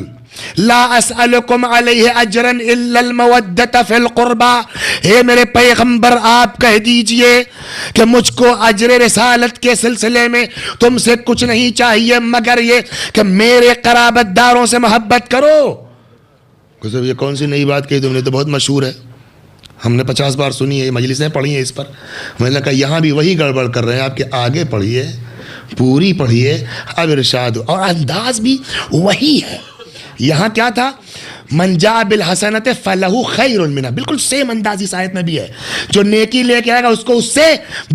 لا اسألکم علیہ اجرا الا المودۃ فی القربى، اے میرے پیغمبر آپ کہہ دیجئے کہ مجھ کو اجر رسالت کے سلسلے میں تم سے کچھ نہیں چاہیے مگر یہ کہ میرے قرابت داروں سے محبت کرو۔ یہ کون سی نئی بات کہی تم نے، تو بہت مشہور ہے، ہم نے 50 بار سنی ہے، مجلسیں پڑھی ہیں اس پر۔ میں نے کہا یہاں بھی وہی گڑبڑ کر رہے ہیں، آپ کے آگے پڑھیے پوری پڑھیے اب ارشاد، اور انداز بھی وہی ہے. یہاں کیا تھا؟ من جاء بالحسنۃ فلہ خیر منہا، بالکل سیم انداز اس آیت میں بھی ہے. جو نیکی لے کے آئے گا اس کو اس سے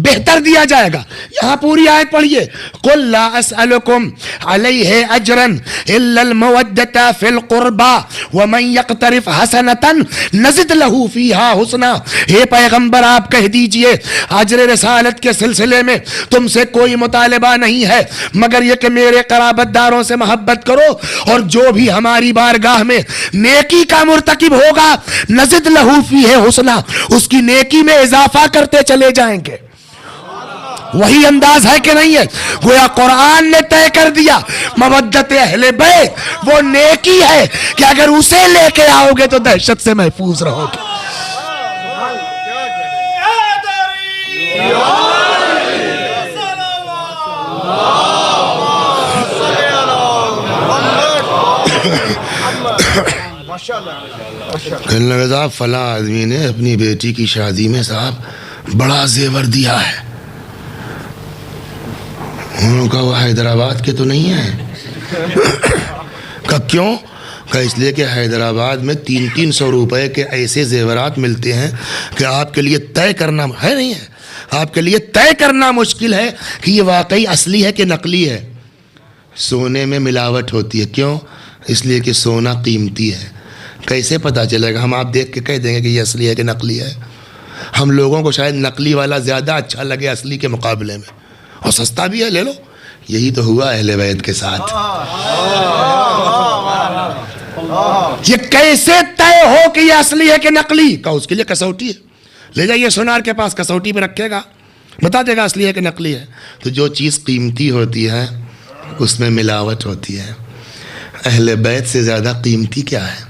بہتر دیا جائے گا. یہاں پوری آیت پڑھیے، قل لا اسألکم علیہ اجرا الا المودۃ فی القربى ومن یقترف حسنۃ نزد لہ فیہا حسنا. اے پیغمبر آپ کہہ دیجئے اجر رسالت کے سلسلے میں تم سے کوئی مطالبہ نہیں ہے مگر یہ کہ میرے قرابت داروں سے محبت کرو، اور جو بھی ہماری بارگاہ میں نیکی کا مرتکب ہوگا نزد لہو فیہ حسنا، اس کی نیکی میں اضافہ کرتے چلے جائیں گے. وہی انداز ہے کہ نہیں ہے؟ گویا قرآن نے طے کر دیا مودت اہل بیت وہ نیکی ہے کہ اگر اسے لے کے آؤ گے تو دہشت سے محفوظ رہو گے. کہنے لگا صاحب فلاں آدمی نے اپنی بیٹی کی شادی میں صاحب بڑا زیور دیا ہے. انہوں نے کہا وہ حیدرآباد کے تو نہیں ہیں. کہا کیوں؟ کہا اس لیے کہ حیدرآباد میں 300 روپے کے ایسے زیورات ملتے ہیں کہ آپ کے لیے طے کرنا ہے نہیں ہے، آپ کے لیے طے کرنا مشکل ہے کہ یہ واقعی اصلی ہے کہ نقلی ہے. سونے میں ملاوٹ ہوتی ہے. کیوں؟ اس لیے کہ سونا قیمتی ہے. کیسے پتہ چلے گا؟ ہم آپ دیکھ کے کہہ دیں گے کہ یہ اصلی ہے کہ نقلی ہے. ہم لوگوں کو شاید نقلی والا زیادہ اچھا لگے اصلی کے مقابلے میں، اور سستا بھی ہے، لے لو. یہی تو ہوا اہل بیت کے ساتھ. یہ کیسے طے ہو کہ یہ اصلی ہے کہ نقلی؟ کہا اس کے لیے کسوٹی ہے، لے جائیے سونار کے پاس، کسوٹی پہ رکھے گا، بتا دے گا اصلی ہے کہ نقلی ہے. تو جو چیز قیمتی ہوتی ہے اس میں ملاوٹ ہوتی ہے. اہل بیت سے زیادہ قیمتی کیا ہے؟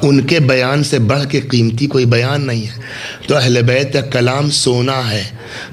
ان کے بیان سے بڑھ کے قیمتی کوئی بیان نہیں ہے. تو اہل بیت کا کلام سونا ہے.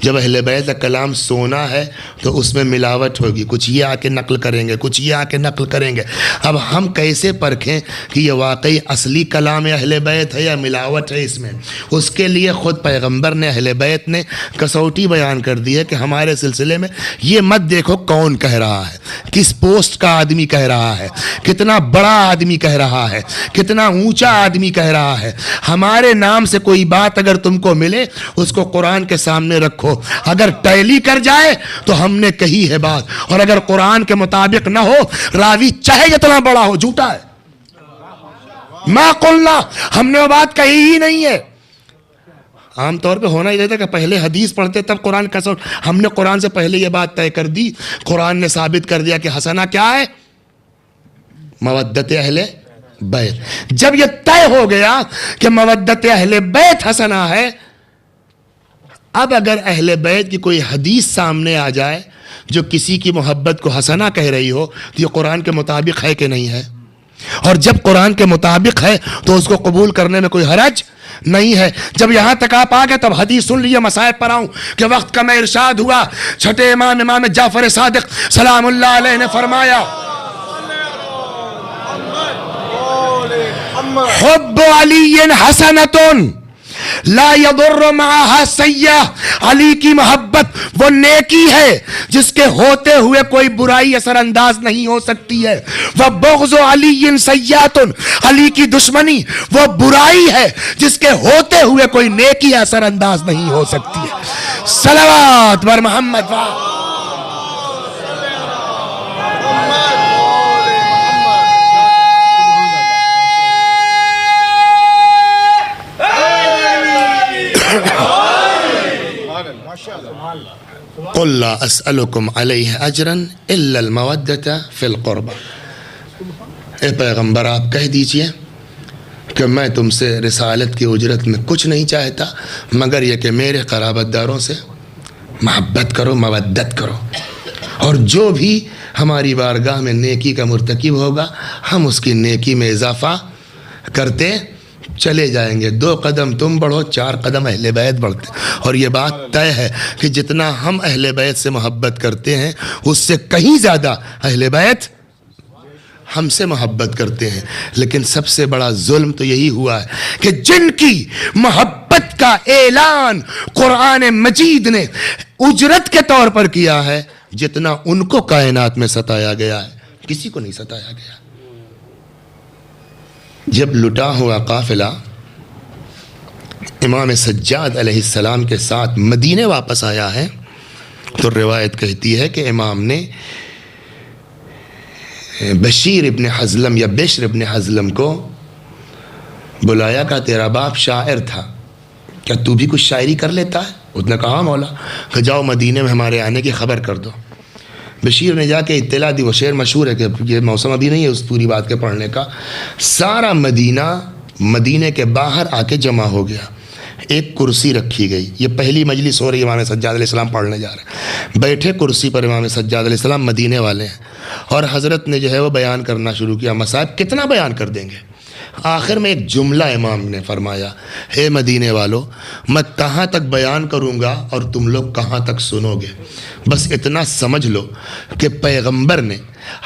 جب اہل بیت کا کلام سونا ہے تو اس میں ملاوٹ ہوگی. کچھ یہ آ کے نقل کریں گے، کچھ یہ آ کے نقل کریں گے. اب ہم کیسے پرکھیں کہ یہ واقعی اصلی کلام اہل بیت ہے یا ملاوٹ ہے اس میں؟ اس کے لیے خود پیغمبر نے، اہل بیت نے کسوٹی بیان کر دی ہے کہ ہمارے سلسلے میں یہ مت دیکھو کون کہہ رہا ہے، کس پوسٹ کا آدمی کہہ رہا ہے، کتنا بڑا آدمی کہہ رہا ہے، کتنا اونچا آدمی کہہ رہا ہے. ہمارے نام سے کوئی بات اگر تم کو ملے اس کو قرآن کے سامنے رکھو. اگر ٹیلی کر جائے تو ہم نے کہی ہے بات، اور اگر قرآن کے مطابق نہ ہو، راوی چاہے جتنا بڑا ہو جھوٹا ہے. ما قلنا، ہم نے وہ بات کہی ہی نہیں ہے. عام طور پہ ہونا ہی رہتا کہ پہلے حدیث پڑھتے تب قرآن کا سوٹ. ہم نے قرآن سے پہلے یہ بات طے کر دی. قرآن نے ثابت کر دیا کہ حسنہ کیا ہے؟ مودت اہل بیت. جب یہ طے ہو گیا کہ مودت اہل بیت حسنہ ہے، اب اگر اہل بیت کی کوئی حدیث سامنے آ جائے جو کسی کی محبت کو حسنہ کہہ رہی ہو تو یہ قرآن کے مطابق ہے کہ نہیں ہے؟ اور جب قرآن کے مطابق ہے تو اس کو قبول کرنے میں کوئی حرج نہیں ہے. جب یہاں تک آپ آ گئے تب حدیث سن لیے. مصائب پر آؤں کہ وقت کا میں ارشاد ہوا. چھٹے امام جعفر صادق سلام اللہ علیہ نے فرمایا حب علی حسنۃ لا یضر معها سیئہ. علی کی محبت وہ نیکی ہے جس کے ہوتے ہوئے کوئی برائی اثر انداز نہیں ہو سکتی ہے. وبغض علی سیئۃ، علی کی دشمنی وہ برائی ہے جس کے ہوتے ہوئے کوئی نیکی اثر انداز نہیں ہو سکتی ہے. صلوات بر محمد. قل لا اسألکم علیہ اجرا الا المودۃ فی القربى. اے پیغمبر آپ کہہ دیجئے کہ میں تم سے رسالت کی اجرت میں کچھ نہیں چاہتا مگر یہ کہ میرے قرابت داروں سے محبت کرو، مودت کرو، اور جو بھی ہماری بارگاہ میں نیکی کا مرتکب ہوگا ہم اس کی نیکی میں اضافہ کرتے چلے جائیں گے. 2 قدم تم بڑھو، 4 قدم اہل بیت بڑھتے. اور یہ بات طے ہے کہ جتنا ہم اہل بیت سے محبت کرتے ہیں اس سے کہیں زیادہ اہل بیت ہم سے محبت کرتے ہیں. لیکن سب سے بڑا ظلم تو یہی ہوا ہے کہ جن کی محبت کا اعلان قرآن مجید نے اجرت کے طور پر کیا ہے جتنا ان کو کائنات میں ستایا گیا ہے کسی کو نہیں ستایا گیا۔ جب لٹا ہوا قافلہ امام سجاد علیہ السلام کے ساتھ مدینے واپس آیا ہے تو روایت کہتی ہے کہ امام نے بشیر ابن حزلم یا بشر ابن حزلم کو بلایا کہ تیرا باپ شاعر تھا، کیا تو بھی کچھ شاعری کر لیتا ہے؟ اس نے کہا مولا، کہ جاؤ مدینے میں ہمارے آنے کی خبر کر دو۔ بشیر نے جا کے اطلاع دی، وہ شعر مشہور ہے کہ یہ موسم ابھی نہیں ہے اس پوری بات کے پڑھنے کا، سارا مدینے کے باہر آ کے جمع ہو گیا، ایک کرسی رکھی گئی، یہ پہلی مجلس ہو رہی ہے، امام سجاد علیہ السلام پڑھنے جا رہے ہیں، بیٹھے کرسی پر امام سجاد علیہ السلام، مدینے والے ہیں، اور حضرت نے جو ہے وہ بیان کرنا شروع کیا، مصائب کتنا بیان کر دیں گے۔ آخر میں ایک جملہ امام نے فرمایا، اے مدینے والو، میں کہاں تک بیان کروں گا اور تم لوگ کہاں تک سنو گے، بس اتنا سمجھ لو کہ پیغمبر نے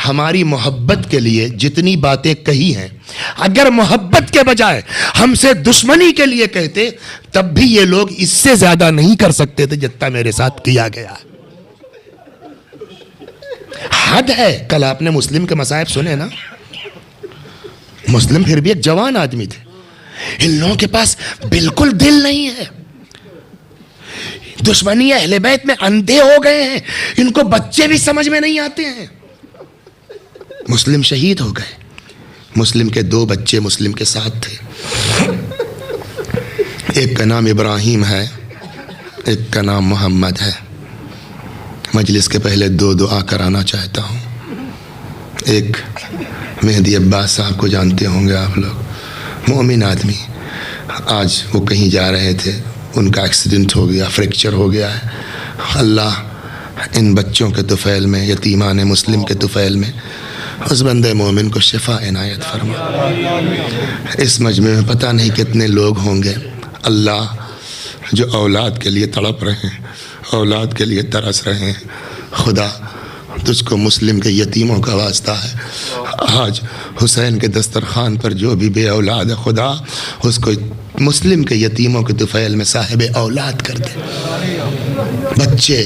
ہماری محبت کے لیے جتنی باتیں کہی ہیں، اگر محبت کے بجائے ہم سے دشمنی کے لیے کہتے تب بھی یہ لوگ اس سے زیادہ نہیں کر سکتے تھے جتنا میرے ساتھ کیا گیا۔ حد ہے۔ کل آپ نے مسلم کے مصائب سنے نا، مسلم پھر بھی ایک جوان آدمی تھے، ان لوگوں کے پاس بالکل دل نہیں ہے، دشمنی اہل بیت میں اندھے ہو گئے ہیں، ان کو بچے بھی سمجھ میں نہیں آتے ہیں۔ مسلم شہید ہو گئے، مسلم کے 2 بچے مسلم کے ساتھ تھے، ایک کا نام ابراہیم ہے، ایک کا نام محمد ہے۔ مجلس کے پہلے 2 دعا کرانا چاہتا ہوں۔ ایک مہدی عباس صاحب کو جانتے ہوں گے آپ لوگ، مومن آدمی، آج وہ کہیں جا رہے تھے، ان کا ایکسیڈنٹ ہو گیا، فریکچر ہو گیا ہے۔ اللہ ان بچوں کے طفیل میں، یتیمان مسلم کے طفیل میں اس بندے مومن کو شفا عنایت فرما۔ اس مجمع میں پتہ نہیں کتنے لوگ ہوں گے، اللہ جو اولاد کے لیے تڑپ رہے ہیں، اولاد کے لیے ترس رہے ہیں، خدا تجھ کو مسلم کے یتیموں کا واسطہ ہے، آج حسین کے دسترخوان پر جو بھی بے اولاد ہے، خدا اس کو مسلم کے یتیموں کے طفیل میں صاحب اولاد کر دے۔ بچے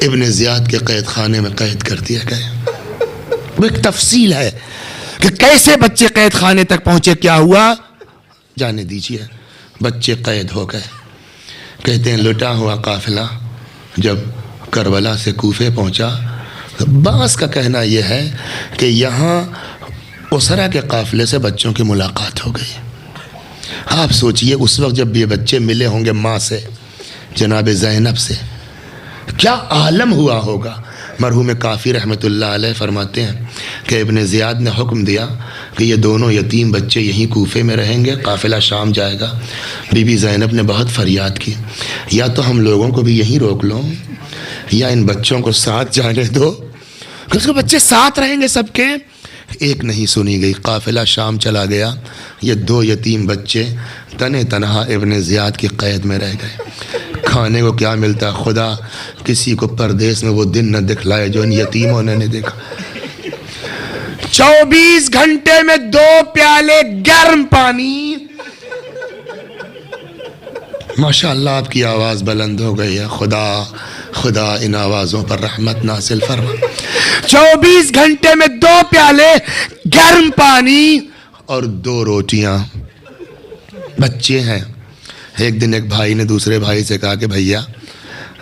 ابن زیاد کے قید خانے میں قید کر دیے گئے، وہ ایک تفصیل ہے کہ کیسے بچے قید خانے تک پہنچے، کیا ہوا جانے دیجیے۔ بچے قید ہو گئے، کہتے ہیں لٹا ہوا قافلہ جب کربلا سے کوفے پہنچا، بعض کا کہنا یہ ہے کہ یہاں اسرا کے قافلے سے بچوں کی ملاقات ہو گئی۔ آپ سوچئے اس وقت جب یہ بچے ملے ہوں گے ماں سے، جناب زینب سے، کیا عالم ہوا ہوگا۔ مرحوم کافی رحمۃ اللہ علیہ فرماتے ہیں کہ ابن زیاد نے حکم دیا کہ یہ دونوں یتیم بچے یہیں کوفے میں رہیں گے، قافلہ شام جائے گا۔ بی بی زینب نے بہت فریاد کی، یا تو ہم لوگوں کو بھی یہیں روک لو یا ان بچوں کو ساتھ جانے دو، اس کے بچے ساتھ رہیں گے سب کے۔ ایک نہیں سنی گئی، قافلہ شام چلا گیا، یہ 2 یتیم بچے تنہا تنہا ابن زیاد کی قید میں رہ گئے۔ کھانے کو کیا ملتا، خدا کسی کو پردیس میں وہ دن نہ دکھلائے جو ان یتیموں نے نہیں دیکھا۔ 24 گھنٹے میں 2 پیالے گرم پانی۔ ماشاءاللہ آپ کی آواز بلند ہو گئی ہے، خدا ان آوازوں پر رحمت نازل فرما۔ 24 گھنٹے میں 2 پیالے گرم پانی اور 2 روٹیاں۔ بچے ہیں۔ ایک دن ایک بھائی نے دوسرے بھائی سے کہا کہ بھیا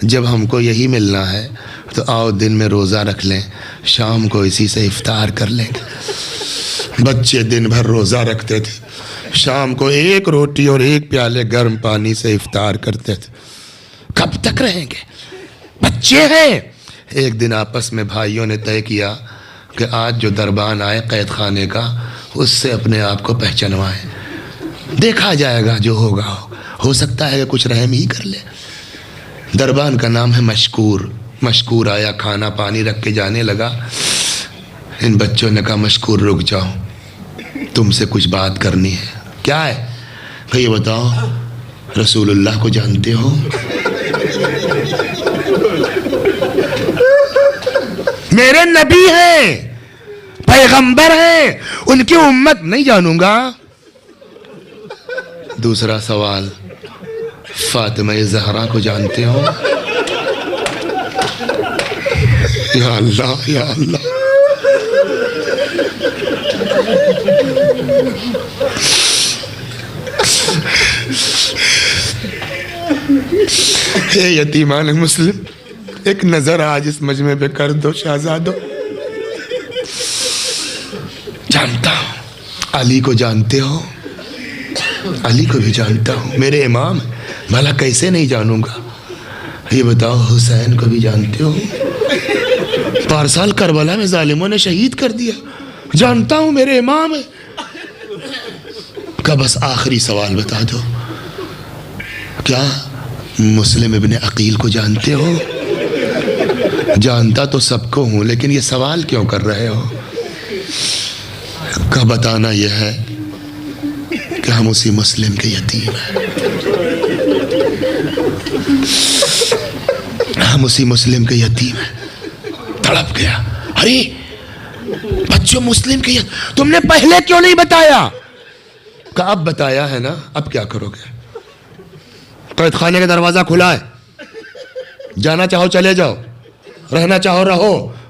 جب ہم کو یہی ملنا ہے تو آؤ دن میں روزہ رکھ لیں، شام کو اسی سے افطار کر لیں گے۔ بچے دن بھر روزہ رکھتے تھے، شام کو 1 روٹی اور 1 پیالے گرم پانی سے افطار کرتے تھے۔ کب تک رہیں گے؟ بچے ہیں۔ ایک دن آپس میں بھائیوں نے طے کیا کہ آج جو دربان آئے قید خانے کا، اس سے اپنے آپ کو پہچنوائیں، دیکھا جائے گا، جو ہوگا ہو سکتا ہے کہ کچھ رحم ہی کر لے۔ دربان کا نام ہے مشکور۔ مشکور آیا، کھانا پانی رکھ کے جانے لگا۔ ان بچوں نے کہا مشکور رک جاؤ، تم سے کچھ بات کرنی ہے۔ کیا ہے؟ بھئی بتاؤ، رسول اللہ کو جانتے ہو؟ میرے نبی ہیں، پیغمبر ہیں، ان کی امت نہیں جانوں گا۔ دوسرا سوال، فاطمہ زہرا کو جانتے ہو؟ یا اللہ یا اللہ. اے یتیمان مسلم، ایک نظر آج اس مجمع پہ کر دو شہزادو. جانتا ہوں علی کو جانتے ہو، علی کو بھی جانتا ہوں، میرے امام بھلا کیسے نہیں جانوں گا. یہ بتاؤ حسین کو بھی جانتے ہو، پارسال کربلا میں ظالموں نے شہید کر دیا. جانتا ہوں میرے امام ہے. کا بس آخری سوال بتا دو، کیا مسلم ابن عقیل کو جانتے ہو؟ جانتا تو سب کو ہوں، لیکن یہ سوال کیوں کر رہے ہو؟ کا بتانا یہ ہے کہ ہم اسی مسلم کے یتیم ہیں، ہم اسی مسلم کے یتیم ہیں. تڑپ گیا، ارے بچوں مسلم کے یتیم، تم نے پہلے کیوں نہیں بتایا؟ کہ اب بتایا ہے نا، اب کیا کرو گے؟ قید خانے کا دروازہ کھلا ہے، جانا چاہو چلے جاؤ، رہنا چاہو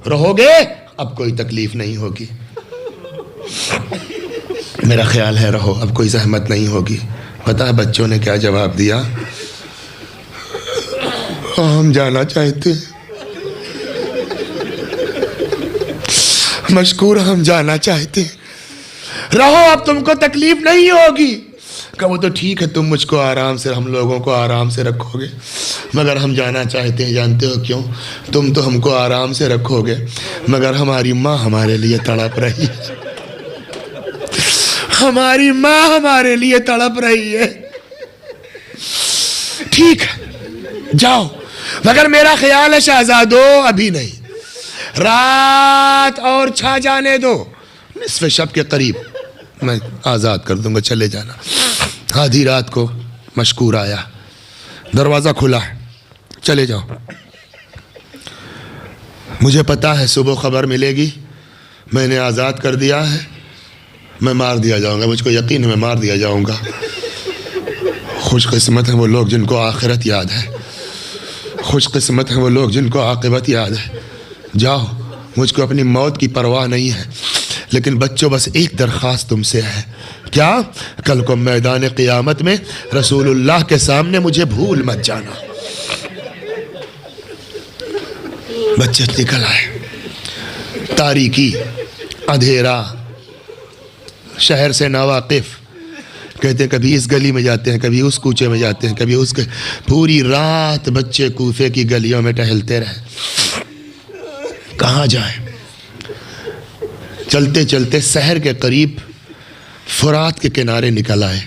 رہو گے، اب کوئی تکلیف نہیں ہوگی. میرا خیال ہے رہو، اب کوئی زحمت نہیں ہوگی. پتہ ہے بچوں نے کیا جواب دیا؟ ہم جانا چاہتے ہیں، مشکور ہم جانا چاہتے ہیں، رہو اب تم کو تکلیف نہیں ہوگی. کہ وہ تو ٹھیک ہے، تم مجھ کو آرام سے، ہم لوگوں کو آرام سے رکھو گے، مگر ہم جانا چاہتے ہیں. جانتے ہو کیوں؟ تم تو ہم کو آرام سے رکھو گے، مگر ہماری ماں ہمارے لیے تڑپ رہی ہے، ہماری ماں ہمارے لیے تڑپ رہی ہے. ٹھیک ہے جاؤ، مگر میرا خیال ہے شہزادو ابھی نہیں، رات اور چھا جانے دو، نصف شب کے قریب میں آزاد کر دوں گا، چلے جانا. آدھی رات کو مشکور آیا، دروازہ کھلا ہے، چلے جاؤ. مجھے پتا ہے صبح خبر ملے گی، میں نے آزاد کر دیا ہے، میں مار دیا جاؤں گا، مجھ کو یقین ہے میں مار دیا جاؤں گا. خوش قسمت ہیں وہ لوگ جن کو آخرت یاد ہے، خوش قسمت ہیں وہ لوگ جن کو عاقبت یاد ہے. جاؤ، مجھ کو اپنی موت کی پرواہ نہیں ہے، لیکن بچوں بس ایک درخواست تم سے ہے. کیا؟ کل کو میدان قیامت میں رسول اللہ کے سامنے مجھے بھول مت جانا. بچے نکل آئے، تاریکی، اندھیرا، شہر سے ناواقف، کہتے ہیں کبھی اس گلی میں جاتے ہیں، کبھی اس کوچے میں جاتے ہیں، کبھی اس پوری رات بچے کوفے کی گلیوں میں ٹہلتے رہے. کہاں جائیں؟ چلتے چلتے شہر کے قریب فرات کے کنارے نکل آئے.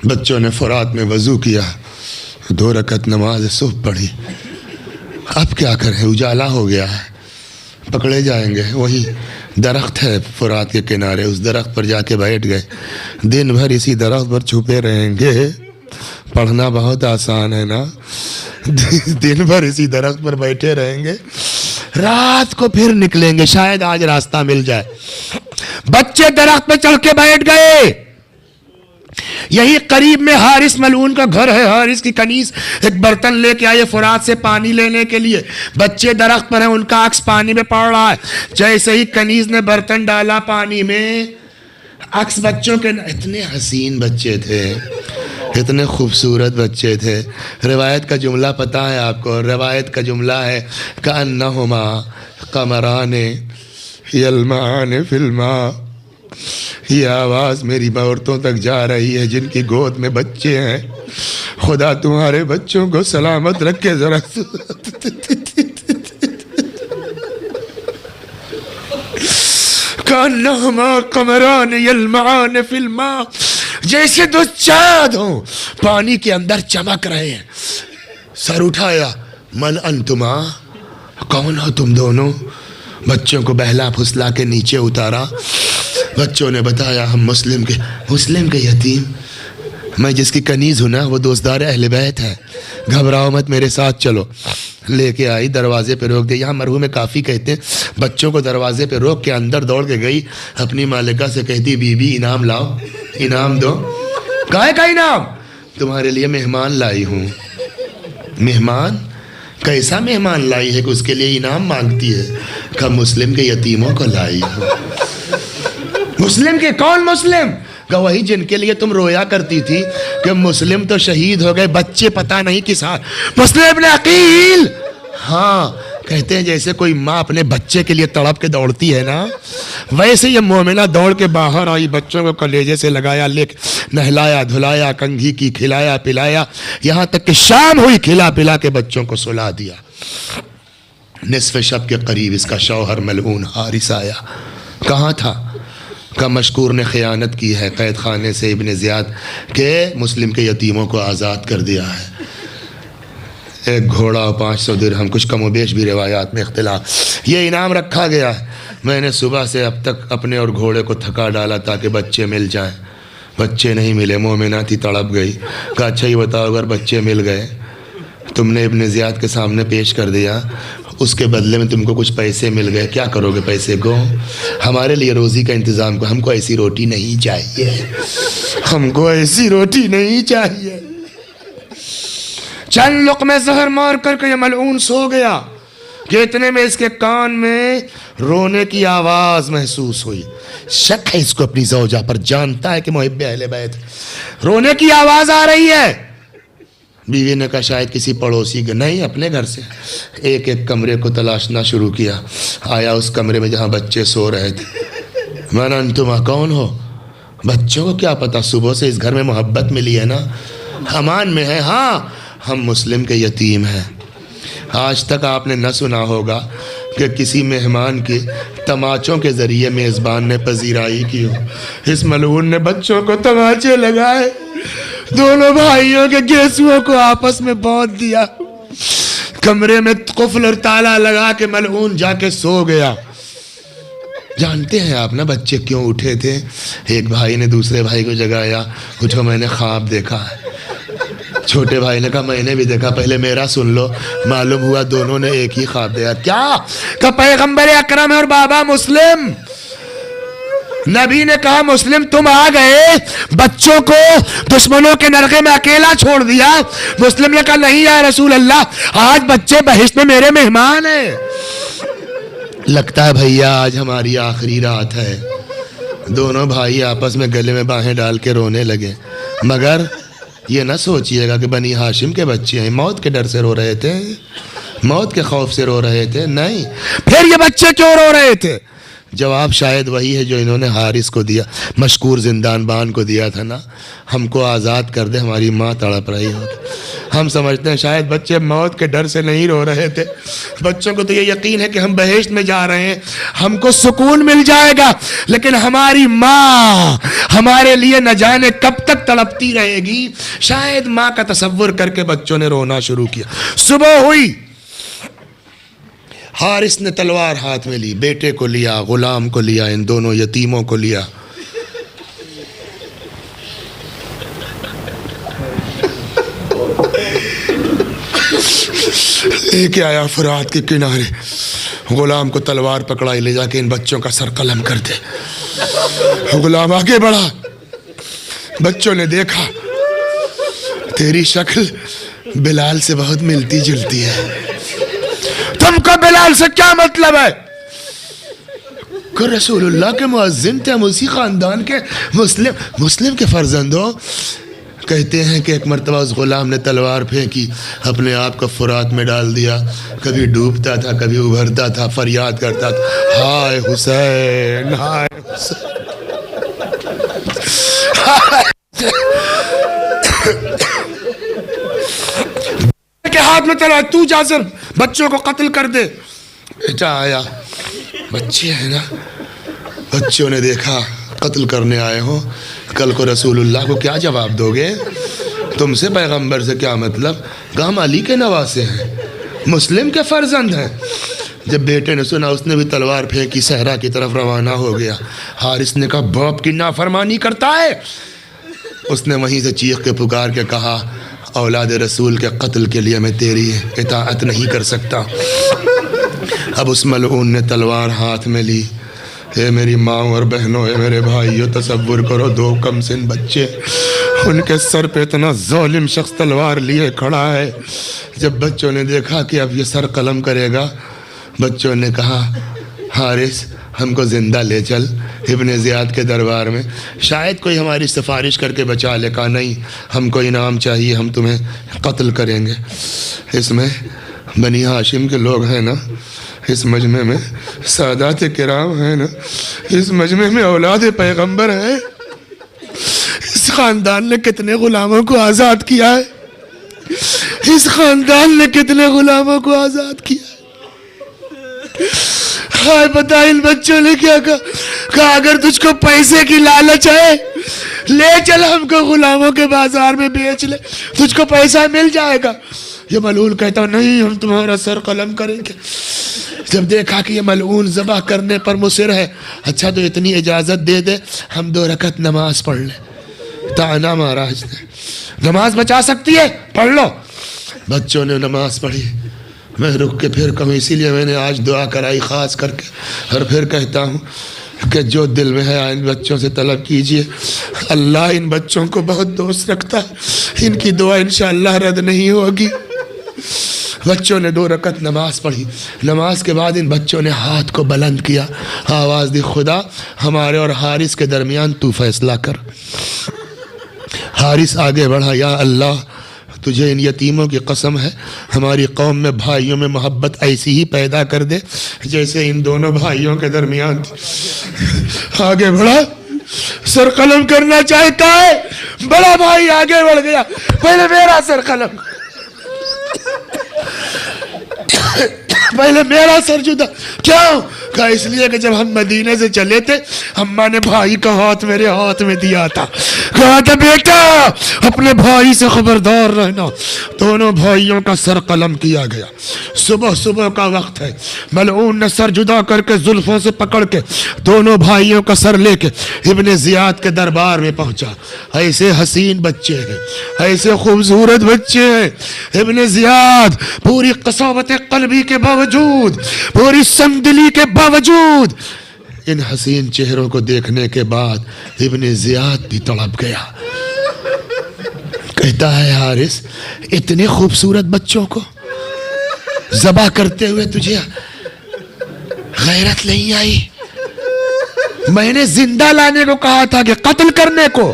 بچوں نے فرات میں وضو کیا، 2 رکعت نماز صبح پڑھی. اب کیا کریں، اجالا ہو گیا ہے، پکڑے جائیں گے. وہی درخت ہے فرات کے کنارے، اس درخت پر جا کے بیٹھ گئے. دن بھر اسی درخت پر چھپے رہیں گے. پڑھنا بہت آسان ہے نا، دن بھر اسی درخت پر بیٹھے رہیں گے، رات کو پھر نکلیں گے، شاید آج راستہ مل جائے. بچے درخت پہ چڑھ کے بیٹھ گئے. یہی قریب میں حارث ملعون کا گھر ہے. حارث کی کنیز ایک برتن لے کے آئے فرات سے پانی لینے کے لیے. بچے درخت پر ہیں، ان کا عکس پانی میں پڑ رہا ہے. جیسے ہی کنیز نے برتن ڈالا پانی میں، عکس بچوں کے، اتنے حسین بچے تھے، اتنے خوبصورت بچے تھے. روایت کا جملہ پتہ ہے آپ کو؟ روایت کا جملہ ہے کأنہما قمران یلمعان فی الماء. یہ آواز میری عورتوں تک جا رہی ہے جن کی گود میں بچے ہیں. خدا تمہارے بچوں کو سلامت رکھے. ذرا کأنہما قمران یلمعان فی الماء، جیسے 2 چاند ہوں پانی کے اندر چمک رہے ہیں. سر اٹھایا، من انتما، کون ہو تم دونوں؟ بچوں کو بہلا پھسلا کے نیچے اتارا. بچوں نے بتایا ہم مسلم کے یتیم، میں جس کی کنیز ہوں نا وہ دوستدار اہل بیت ہے، گھبراؤ مت، میرے ساتھ چلو. لے کے آئی، دروازے پہ روک دیا. یہاں مرحوم کافی کہتے ہیں بچوں کو دروازے پہ روک کے اندر دوڑ کے گئی. اپنی مالکہ سے کہتی بی بی انعام لاؤ، انعام دو. کہے کا انعام؟ تمہارے لیے مہمان لائی ہوں. مہمان؟ کیسا مہمان لائی ہے کہ اس کے لیے انعام مانگتی ہے؟ کہ مسلم کے یتیموں کو لائی ہو۔ مسلم کے کون مسلم؟ کہ وہی جن کے لیے تم رویا کرتی تھی کہ مسلم تو شہید ہو گئے، بچے پتہ نہیں کس حال۔ مسلم ابن عقیل، ہاں کہتے ہیں جیسے کوئی ماں اپنے بچے کے لیے تڑپ کے دوڑتی ہے نا، ویسے یہ مومنہ دوڑ کے باہر آئی، بچوں کو کلیجے سے لگایا، نہلایا دھلایا، کنگھی کی، کھلایا پلایا، یہاں تک کہ شام ہوئی، کھلا پلا کے بچوں کو سلا دیا۔ نصف شب کے قریب اس کا شوہر ملعون حارث آیا۔ کہاں تھا؟ کہ مشکور نے خیانت کی ہے، قید خانے سے ابن زیاد کے مسلم کے یتیموں کو آزاد کر دیا ہے۔ ایک گھوڑا اور 500 درہم، کچھ کم و بیش بھی روایات میں اختلاف، یہ انعام رکھا گیا ہے۔ میں نے صبح سے اب تک اپنے اور گھوڑے کو تھکا ڈالا تاکہ بچے مل جائیں، بچے نہیں ملے، مومنہ تھی تڑپ گئی۔ کہا اچھا یہ بتاؤ اگر بچے مل گئے، تم نے ابن زیاد کے سامنے پیش کر دیا، اس کے بدلے میں تم کو کچھ پیسے مل گئے، کیا کرو گے پیسے کو؟ ہمارے لیے روزی کا انتظام کو، ہم کو ایسی روٹی نہیں چاہیے، ہم کو ایسی روٹی نہیں چاہیے۔ چند لقمے زہر مار کر کے یہ ملعون سو گیا کہ اتنے میں اس کے کان میں رونے کی آواز محسوس ہوئی۔ شک ہے اس کو اپنی زوجہ پر، جانتا ہے کہ محب اہل بیت، رونے کی آواز آ رہی ہے۔ بیوی نے کہا شاید کسی پڑوسی کے، نہیں اپنے گھر سے۔ ایک ایک کمرے کو تلاشنا شروع کیا، آیا اس کمرے میں جہاں بچے سو رہے تھے۔ من انتما، کون ہو؟ بچوں کو کیا پتا، صبح سے اس گھر میں محبت ملی ہے نا، امان میں ہے۔ ہاں ہم مسلم کے یتیم ہیں۔ آج تک آپ نے نہ سنا ہوگا کہ کسی مہمان کے تماچوں کے ذریعے میزبان نے پذیرائی کی ہو۔ اس ملعون نے بچوں کو تماچے لگائے، دونوں بھائیوں کے گیسوؤں کو آپس میں باندھ دیا، کمرے میں قفل اور تالا لگا کے ملعون جا کے سو گیا۔ جانتے ہیں آپ نا بچے کیوں اٹھے تھے؟ ایک بھائی نے دوسرے بھائی کو جگایا، کچھ میں نے خواب دیکھا ہے۔ چھوٹے بھائی نے کہا میں نے بھی دیکھا، پہلے میرا سن لو۔ معلوم ہوا دونوں نے ایک ہی خواب دیا۔ کیا؟ کہ پیغمبر اکرم اور بابا مسلم، نبی نے کہا مسلم تم آ گئے، بچوں کو دشمنوں کے نرغے میں اکیلا چھوڑ دیا۔ مسلم نے کہا نہیں یا رسول اللہ، آج بچے بہشت میں میرے مہمان ہیں۔ لگتا ہے بھیا آج ہماری آخری رات ہے۔ دونوں بھائی آپس میں گلے میں باہیں ڈال کے رونے لگے، مگر یہ نہ سوچئے گا کہ بنی ہاشم کے بچے ہیں، موت کے ڈر سے رو رہے تھے، موت کے خوف سے رو رہے تھے، نہیں۔ پھر یہ بچے کیوں رو رہے تھے؟ جواب شاید وہی ہے جو انہوں نے حارث کو دیا، مشکور زندان بان کو دیا تھا نا، ہم کو آزاد کر دے، ہماری ماں تڑپ رہی ہوگی۔ ہم سمجھتے ہیں شاید بچے موت کے ڈر سے نہیں رو رہے تھے، بچوں کو تو یہ یقین ہے کہ ہم بہشت میں جا رہے ہیں، ہم کو سکون مل جائے گا، لیکن ہماری ماں ہمارے لیے نہ جانے کب تک تڑپتی رہے گی۔ شاید ماں کا تصور کر کے بچوں نے رونا شروع کیا۔ صبح ہوئی، حارث نے تلوار ہاتھ میں لی، بیٹے کو لیا، غلام کو لیا، ان دونوں یتیموں کو لیا۔ لے کے آیا فرات کے کنارے، غلام کو تلوار پکڑائی، لے جا کے ان بچوں کا سر قلم کر دے۔ غلام آگے بڑھا، بچوں نے دیکھا تیری شکل بلال سے بہت ملتی جلتی ہے، تم کو بلال سے کیا مطلب ہے؟ کہ رسول اللہ کے مؤذن تھے، ہم اسی خاندان کے مسلم کے فرزند ہو۔ کہتے ہیں کہ ایک مرتبہ اس غلام نے تلوار پھینکی، اپنے آپ کو فرات میں ڈال دیا، کبھی ڈوبتا تھا کبھی ابھرتا تھا، فریاد کرتا تھا ہائے حسین ہائے حسین۔ کے ہاتھ میں تلوار، تو جا کر بچوں کو قتل کر دے۔ بیٹا آیا، بچے ہیں نا، بچوں نے دیکھا قتل کرنے آئے ہو، کل کو رسول اللہ کو کیا جواب دو گے؟ تم سے پیغمبر سے کیا مطلب؟ کہ ہم علی کے نواسے ہیں، مسلم کے فرزند ہیں۔ جب بیٹے نے سنا، اس نے بھی تلوار پھینکی، صحرا کی طرف روانہ ہو گیا۔ حارث نے کہا باپ کی نافرمانی کرتا ہے۔ اس نے وہیں سے چیخ کے پکار کے کہا اولاد رسول کے قتل کے لیے میں تیری اطاعت نہیں کر سکتا۔ اب اس ملعون نے تلوار ہاتھ میں لی۔ اے میری ماں اور بہنوں، اے میرے بھائیو، تصور کرو دو کم سن بچے ان کے سر پہ اتنا ظالم شخص تلوار لیے کھڑا ہے۔ جب بچوں نے دیکھا کہ اب یہ سر قلم کرے گا، بچوں نے کہا حارث ہم کو زندہ لے چل ابن زیاد کے دربار میں، شاید کوئی ہماری سفارش کر کے بچا لے۔ کہا نہیں، ہم کو انعام چاہیے، ہم تمہیں قتل کریں گے۔ اس میں بنی ہاشم کے لوگ ہیں نا، اس مجمع میں سادات کرام ہیں نا، اس مجمع میں اولاد پیغمبر ہیں، اس خاندان نے کتنے غلاموں کو آزاد کیا ہے، اس خاندان نے کتنے غلاموں کو آزاد کیا ہے۔ ہائے بتا ان بچوں نے کیا کہا اگر تجھ کو پیسے کی لالچ ہے لے چل ہم کو غلاموں کے بازار میں بیچ لے، تجھ کو پیسہ مل جائے گا۔ یہ ملعون کہتا نہیں، ہم تمہارا سر قلم کریں گے۔ جب دیکھا کہ یہ ملعون ذبح کرنے پر مصر ہے، اچھا تو اتنی اجازت دے دے ہم 2 رکعت نماز پڑھ لیں۔ تانا مارا اس نے، نماز بچا سکتی ہے پڑھ لو۔ بچوں نے نماز پڑھی۔ میں رک کے پھر کہوں، اسی لیے میں نے آج دعا کرائی خاص کر کے، اور پھر کہتا ہوں کہ جو دل میں ہے ان بچوں سے طلب کیجئے، اللہ ان بچوں کو بہت دوست رکھتا ہے، ان کی دعا انشاءاللہ رد نہیں ہوگی۔ بچوں نے 2 رکعت نماز پڑھی۔ نماز کے بعد ان بچوں نے ہاتھ کو بلند کیا، آواز دی خدا ہمارے اور حارث کے درمیان تو فیصلہ کر۔ حارث آگے بڑھا، یا اللہ تجھے ان یتیموں کی قسم ہے، ہماری قوم میں بھائیوں میں محبت ایسی ہی پیدا کر دے جیسے ان دونوں بھائیوں کے درمیان تھی۔ آگے بڑھا، سر قلم کرنا چاہتا ہے، بڑا بھائی آگے بڑھ گیا، پہلے میرا سر قلم، پہلے میرا سر جدا۔ کیوں؟ کہا اس لیے کہ جب ہم مدینے سے چلے تھے اماں نے بھائی کا ہاتھ میرے ہاتھ میں دیا تھا، کہا تھا بیٹا اپنے بھائی سے خبردار رہنا۔ دونوں بھائیوں کا سر قلم کیا گیا۔ صبح صبح کا وقت ہے، ملعون نے سر جدا کر کے زلفوں سے پکڑ کے دونوں بھائیوں کا سر لے کے ابن زیاد کے دربار میں پہنچا۔ ایسے حسین بچے ہیں، ایسے خوبصورت بچے ہیں۔ ابن زیاد پوری قساوت قلبی کے باوجود، پوری سنگدلی کے باوجود ان حسین چہروں کو دیکھنے کے بعد ابن زیاد بھی تڑپ گیا۔ کہتا ہے حارث اتنے خوبصورت بچوں کو ذبح کرتے ہوئے تجھے غیرت نہیں آئی؟ میں نے زندہ لانے کو کہا تھا کہ قتل کرنے کو؟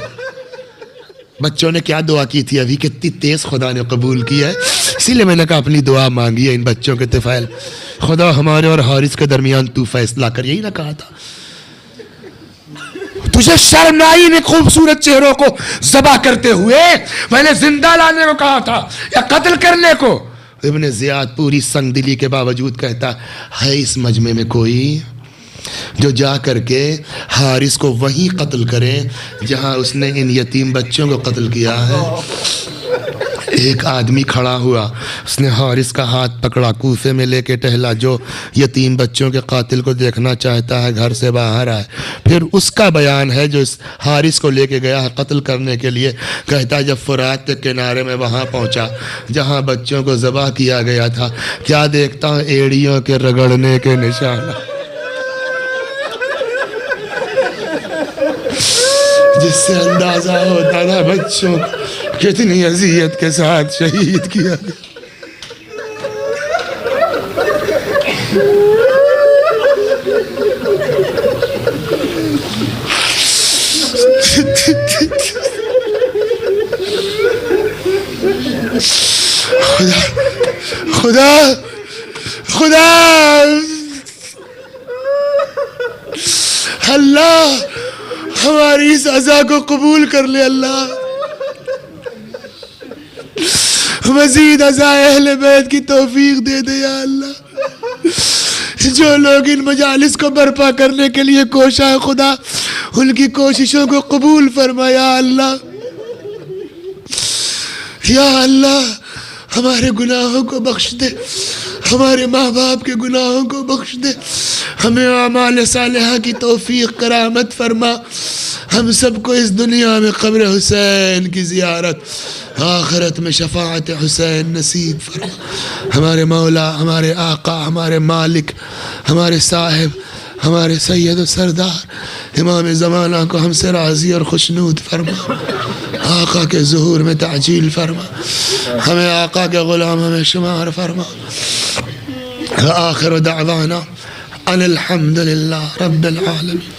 بچوں نے کیا دعا کی تھی ابھی، کتنی تیز خدا نے قبول کیا ہے۔ اسی لیے میں نے کہا اپنی دعا مانگی ہے ان بچوں کے طفیل، خدا ہمارے اور حارث کے درمیان تو فیصلہ کر، یہی نہ کہا تھا؟ تجھے شرم نہ آئی ان خوبصورت چہروں کو ذبح کرتے ہوئے؟ میں نے زندہ لانے کو کہا تھا یا قتل کرنے کو؟ ابن زیاد پوری سنگ دلی کے باوجود کہتا ہے اس مجمع میں کوئی جو جا کر کے حارث کو وہیں قتل کرے جہاں اس نے ان یتیم بچوں کو قتل کیا ہے؟ ایک آدمی کھڑا ہوا، اس نے حارث کا ہاتھ پکڑا، کوفے میں لے کے ٹہلا، جو یتیم بچوں کے قاتل کو دیکھنا چاہتا ہے گھر سے باہر آئے۔ پھر اس کا بیان ہے جو اس حارث کو لے کے گیا ہے قتل کرنے کے لیے، کہتا ہے جب فرات کے کنارے میں وہاں پہنچا جہاں بچوں کو ذبح کیا گیا تھا، کیا دیکھتا ہوں ایڑیوں کے رگڑنے کے نشان، جس سے اندازہ ہوتا تھا بچوں کتنی اذیت کے ساتھ شہید کیا گیا۔ خدا خدا اللہ ہماری اس عزا کو قبول کر لے، اللہ مزید عزا اہل بیت کی توفیق دے دے یا اللہ۔ جو لوگ ان مجالس کو برپا کرنے کے لیے کوشاں ہے خدا ان کی کوششوں کو قبول فرما یا اللہ۔ یا اللہ ہمارے گناہوں کو بخش دے، ہمارے ماں باپ کے گناہوں کو بخش دے، ہمیں اعمال صالحہ کی توفیق کرامت فرما، ہم سب کو اس دنیا میں قبر حسین کی زیارت، آخرت میں شفاعت حسین نصیب فرما۔ ہمارے مولا، ہمارے آقا، ہمارے مالک، ہمارے صاحب، ہمارے سید و سردار امام زمانہ کو ہم سے راضی اور خوشنود فرما، آقا کے ظہور میں تعجیل فرما، ہمیں آقا کے غلام ہمیں شمار فرما۔ وآخر دعوانا ان الحمد للہ رب العالمین۔